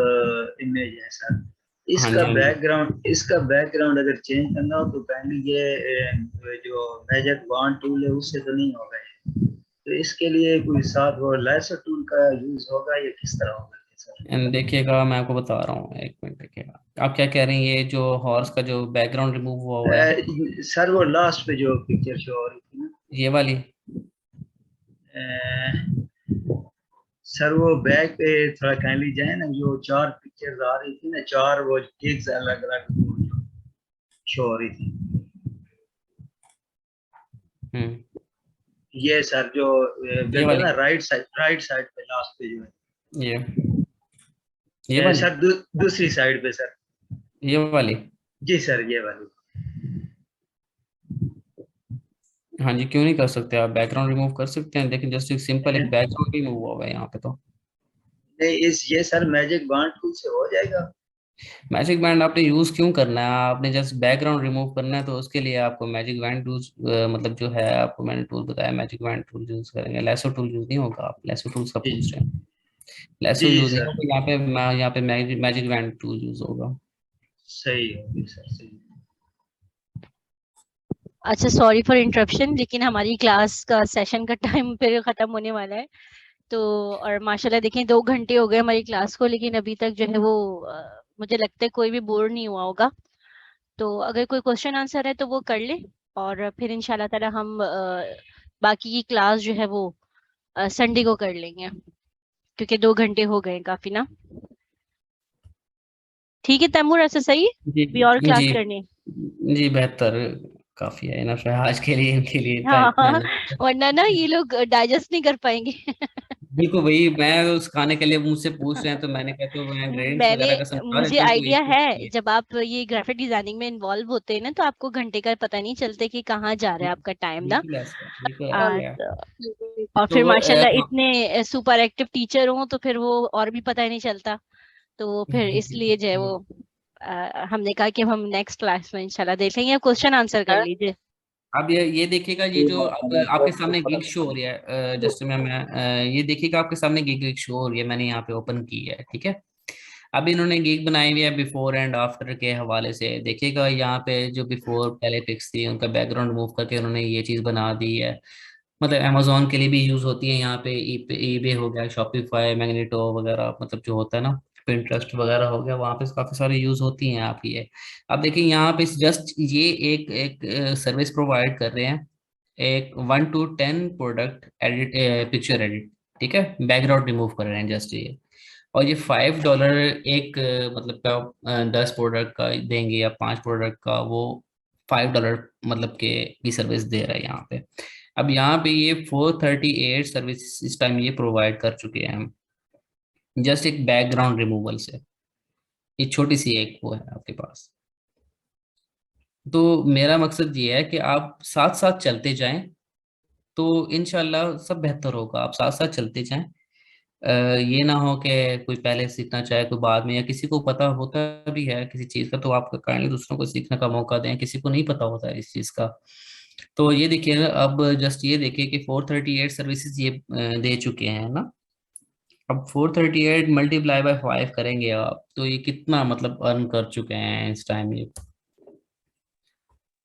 इमेज है सर, हाँ जी, हाँ जी। इसका बैकग्राउंड अगर चेंज करना हो तो पहले ये जो मैजिक बॉन्ड टूल है उससे तो नहीं होगा ये। तो इसके लिए कोई साथ वो लेसर टूल का यूज होगा या किस तरह होगा सर? देखिएगा, मैं आपको बता रहा हूँ, एक मिनट देखिएगा। आप क्या कह रहे हैं, ये जो हॉर्स का जो बैकग्राउंड रिमूव हुआ है, सर वो लास्ट पे जो पिक्चर शो हो रही थी ना, ये वाली? सर वो बैक पे थोड़ा काइंडली जाए ना, जो 4 पिक्चर्स आ रही थी ना, 4 वो टिक्स अलग अलग शो हो रही थी। ये सर जो ये वाली? ना राइट साइड पे लास्ट पे जो है, ये वाली? सर दूसरी साइड पे सर। ये वाली? जी सर ये वाली। हाँ जी, क्यों नहीं कर सकते, आप बैकग्राउंड रिमूव कर सकते हैं, लेकिन जस्ट एक सिंपल एक बैकग्राउंड रिमूव हुआ हुआ है यहाँ पे। तो नहीं, ये सर मैजिक बॉन्ड टूल से हो जाएगा। मैजिक बैंड आपने यूज क्यों करना है, आपने जस्ट बैकग्राउंड रिमूव करना है, तो उसके लिए आपको मैजिक बैंड यूज मतलब जो है, आपको मैंने टूल बताया, मैजिक बैंड टूल यूज करेंगे। लेसो टूल यूज नहीं होगा, आप लेसो टूल्स का पूछ रहे हैं। लेसो जी यूज नहीं सर होगा यहाँ पे मैजिक बैंड टूल यूज होगा। सही होगी सर, सही। अच्छा, सॉरी फॉर इंटरप्शन, लेकिन हमारी क्लास का सेशन का टाइम फिर खत्म होने वाला है। तो और माशाल्लाह देखें 2 घंटे हो गए हमारी क्लास को, लेकिन अभी तक जो है वो मुझे लगता है कोई भी बोर नहीं हुआ होगा। तो अगर कोई क्वेश्चन आंसर है तो वो कर ले, और फिर इंशाल्लाह ताला हम बाकी की क्लास जो है वो संडे को कर लेंगे, क्योंकि 2 घंटे हो गए काफी ना। ठीक है तैमूर, ऐसा सही है? जी भी और क्लास जी करनी है? जी, बेहतर, काफी है इनफ है आज के लिए, इनके लिए हाँ इतना हाँ, इतना। वरना ना ये लोग डाइजेस्ट नहीं कर पाएंगे। बिल्कुल, वही मैं उस खाने के लिए मुझसे पूछ रहे हैं, तो मैंने कहा, तो मैं ग्रेडिएंट्स मैंने वगैरह का समझा मुझे देता हूँ, तो आइडिया एक है, जब आप ये ग्राफिक डिजाइनिंग में इन्वॉल्व होते हैं ना, तो आपको घंटे का पता नहीं चलता कि कहाँ जा रहा है आपका टाइम ना। बिल्कुल ऐसा है। और फिर तो माशाल्लाह इतने सुपर एक्टिव टीचर हों तो फिर वो और भी पता ही नहीं चलता। तो फिर इसलिए जो है वो हमने कहा कि हम नेक्स्ट क्लास में इंशाल्लाह देख लेंगे। क्वेश्चन आंसर कर लीजिए। अब ये देखिएगा, ये जो अब आपके सामने गिग शो हो रही है, जस्ट मैं ये देखिएगा, आपके सामने गिग शो हो रही है, मैंने यहाँ पे ओपन की है, ठीक है। अब इन्होंने गिग बनाई हुई है बिफोर एंड आफ्टर के हवाले से, देखिएगा यहाँ पे जो बिफोर पहले पिक्स थी उनका बैकग्राउंड मूव करके उन्होंने ये चीज बना दी है। मतलब अमेजोन के लिए भी यूज होती है यहाँ पे, ईबे हो गया, शॉपिफाई, मैग्नेटो वगैरह, मतलब जो होता है ना, पिंटरेस्ट वगैरह हो गया, वहाँ पे काफी सारी यूज होती हैं आपकी ये। अब देखिए यहाँ पे जस्ट ये एक एक सर्विस प्रोवाइड कर रहे हैं, एक 1 to 10 product edit, picture edit, ठीक है, बैकग्राउंड रिमूव कर रहे हैं जस्ट ये। और ये $5 एक मतलब का 10 प्रोडक्ट का देंगे या 5 प्रोडक्ट का, वो $5 मतलब के की सर्विस दे रहा है यहाँ पे। अब यहाँ पे ये 438 सर्विस इस टाइम ये प्रोवाइड कर चुके हैं हम, जस्ट एक बैकग्राउंड रिमूवल से। ये छोटी सी एक वो है आपके पास। तो मेरा मकसद ये है कि आप साथ साथ चलते जाएं, तो इंशाल्लाह सब बेहतर होगा। आप साथ साथ चलते जाएं, ये ना हो कि कोई पहले सीखना चाहे कोई बाद में, या किसी को पता होता भी है किसी चीज़ का तो आप काइंडली दूसरों को सीखने का मौका दें, किसी को नहीं पता होता है इस चीज़ का। तो ये देखिए, अब जस्ट ये देखिए कि 438 सर्विसेज ये दे चुके हैं ना। अब 438 मल्टीप्लाई बाय 5 करेंगे आप, तो ये कितना मतलब अर्न कर चुके हैं इस टाइम ये।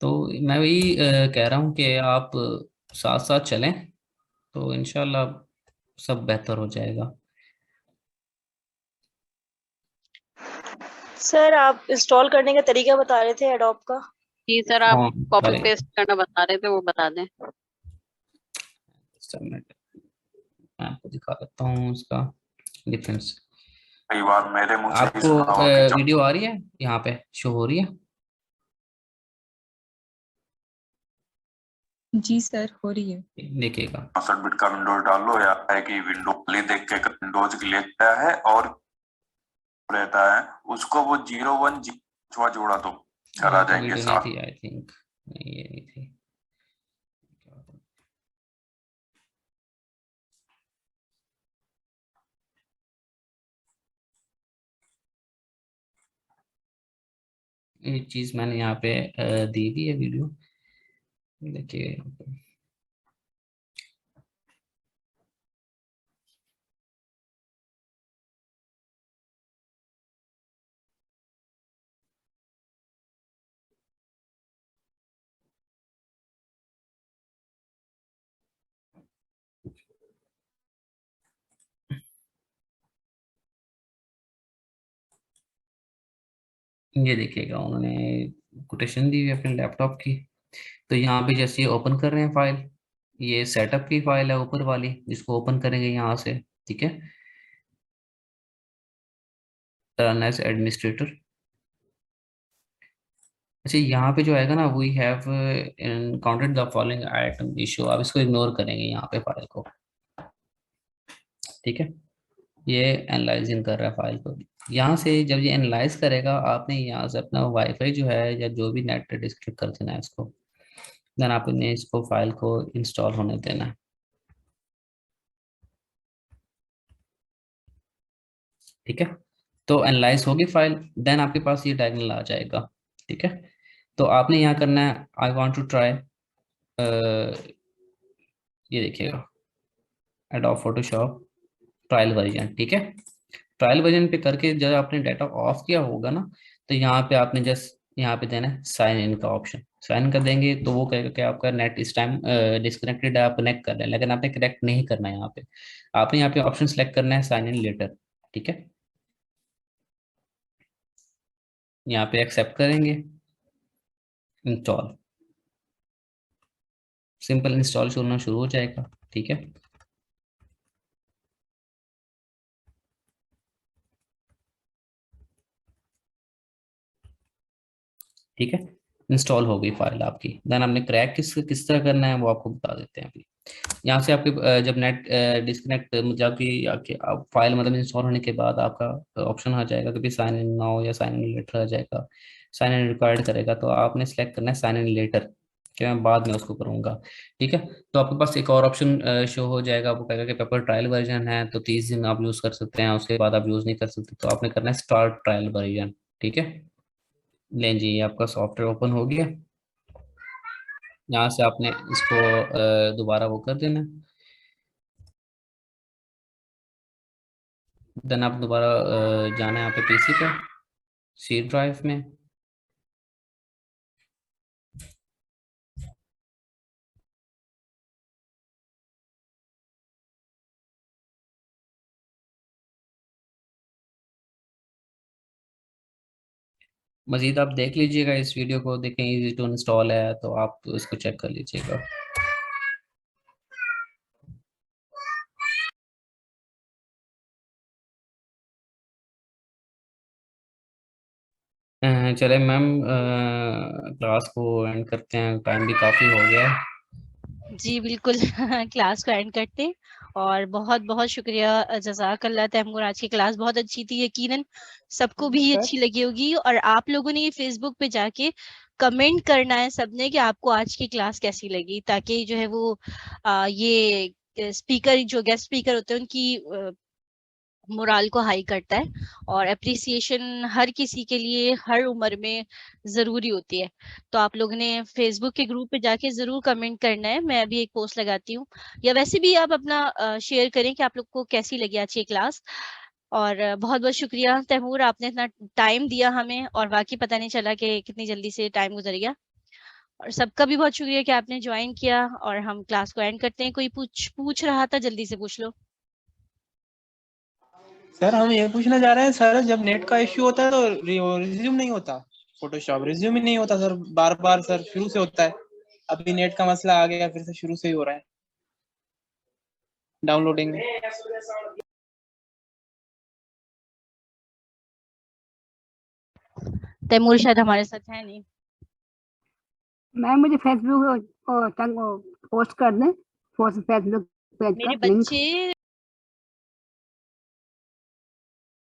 तो मैं वही कह रहा हूँ कि आप साथ साथ चलें, तो इंशाल्लाह सब बेहतर हो जाएगा। सर आप इंस्टॉल करने का तरीका बता रहे थे एडोब का? जी सर, आप हाँ, कॉपी करें। पेस्ट करना बता रहे थे, वो बता दें। दिखा देता हूँ उसका डिफरेंस। कई बार मेरे मुंह से ही आपको सुना होगा कि जब वीडियो आ रही है, यहाँ पे शो हो रही है? जी सर, हो रही है। देखिएगा 64 बिट का विंडोज डाल लो, या है कि विंडो प्ले देख के विंडोज के लिए क्या है और रहता है उसको वो 01 जोड़ा तो घर आ तो जाएंगे वीडियो नहीं साथ। थी आई थिंक, नहीं ये नहीं थी। ये चीज मैंने यहाँ पे दी भी है वीडियो, देखिए। ये देखिएगा उन्होंने कोटेशन दी हुई है अपने लैपटॉप की। तो यहाँ पे जैसे ओपन कर रहे हैं फाइल, ये सेटअप की फाइल है ऊपर वाली, जिसको ओपन करेंगे यहाँ से, ठीक है, रन एज एडमिनिस्ट्रेटर। अच्छा यहाँ पे जो आएगा ना, we have encountered the following item issue, आप इसको इग्नोर करेंगे यहाँ पे फाइल को, ठीक है। ये एनालाइजिंग कर रहा है फाइल को। यहाँ से जब ये एनालाइज करेगा, आपने यहाँ से अपना वाईफाई जो है या जो भी नेट डिस्कनेक्ट कर देना है इसको, देन आपने इसको फाइल को इंस्टॉल होने देना है, ठीक है। तो एनालाइज होगी फाइल, देन आपके पास ये डायग्नल आ जाएगा, ठीक है। तो आपने यहाँ करना है आई वांट टू ट्राई, ये देखिएगा एडोब फोटोशॉप ट्रायल वर्जन, ठीक है। ट्रायल वर्जन पे करके जब आपने डाटा ऑफ किया होगा ना, तो यहाँ पे आपने जस्ट यहाँ पे देना है साइन इन का ऑप्शन। साइन इन कर देंगे तो वो कहेगा कि आपका नेट इस टाइम डिस्कनेक्टेड है, आप कनेक्ट कर रहे हैं, लेकिन आपने कनेक्ट नहीं करना है। यहाँ पे आपने यहाँ पे ऑप्शन सेलेक्ट करना है साइन इन लेटर, ठीक है। यहाँ पे एक्सेप्ट करेंगे, इंस्टॉल, सिंपल इंस्टॉल होना शुरू हो जाएगा, ठीक है। ठीक है, इंस्टॉल हो गई फाइल आपकी। देन आपने क्रैक किस तरह करना है वो आपको बता देते हैं अभी। यहाँ से आपके जब नेट डिस्कनेक्ट जाके आके आप फाइल मतलब इंस्टॉल होने के बाद आपका ऑप्शन आ जाएगा कि साइन इन नाउ या साइन इन लेटर आ जाएगा, साइन इन रिक्वायर्ड करेगा, तो आपने सेलेक्ट करना है साइन इन लेटर, कि मैं बाद में उसको करूंगा, ठीक है। तो आपके पास एक और ऑप्शन शो हो जाएगा, वो कहेगा कि पेपर ट्रायल वर्जन है तो 30 दिन आप यूज कर सकते हैं, उसके बाद आप यूज नहीं कर सकते, तो आपने करना है स्टार्ट ट्रायल वर्जन, ठीक है। लें जी, आपका सॉफ्टवेयर ओपन हो गया। यहाँ से आपने इसको दोबारा वो कर देना, देन आप दोबारा जाना है यहाँ पे पीसी पे, सी ड्राइव में, मजीद आप देख लीजिएगा इस वीडियो को, देखें इजी टू इंस्टॉल है तो आप इसको चेक कर लीजिएगा। चले मैम, क्लास को एंड करते हैं, टाइम भी काफ़ी हो गया है। जी बिल्कुल क्लास को एंड करते हैं। और बहुत बहुत शुक्रिया, जज़ाकल्लाह तैमूर, आज की क्लास बहुत अच्छी थी, यकीनन सबको भी अच्छी लगी होगी। और आप लोगों ने ये फेसबुक पे जाके कमेंट करना है सबने कि आपको आज की क्लास कैसी लगी, ताकि जो है वो ये स्पीकर जो गेस्ट स्पीकर होते हैं उनकी मोराल को हाई करता है। और अप्रिसिएशन हर किसी के लिए हर उम्र में ज़रूरी होती है। तो आप लोगों ने फेसबुक के ग्रुप पे जाके ज़रूर कमेंट करना है, मैं अभी एक पोस्ट लगाती हूँ, या वैसे भी आप अपना शेयर करें कि आप लोग को कैसी लगी आज की क्लास। और बहुत बहुत शुक्रिया तैमूर, आपने इतना टाइम दिया हमें, और वाकई पता नहीं चला कि कितनी जल्दी से टाइम गुजर गया। और सबका भी बहुत शुक्रिया कि आपने ज्वाइन किया। और हम क्लास को एंड करते हैं। कोई पूछ रहा था, जल्दी से पूछ लो। सर हम ये पूछना चाह रहे हैं सर, जब नेट का इश्यू होता है तो रिज्यूम नहीं होता, फोटोशॉप रिज्यूम ही नहीं होता सर, बार बार सर शुरू से होता है। अभी नेट का मसला आ गया, फिर से शुरू से ही हो रहा है। डाउनलोडिंग। तैमूर शायद हमारे साथ है नहीं। मैम मुझे फेसबुक पोस्ट कर दें, फेसबुक पेज मेरे का लिंक। बच्चे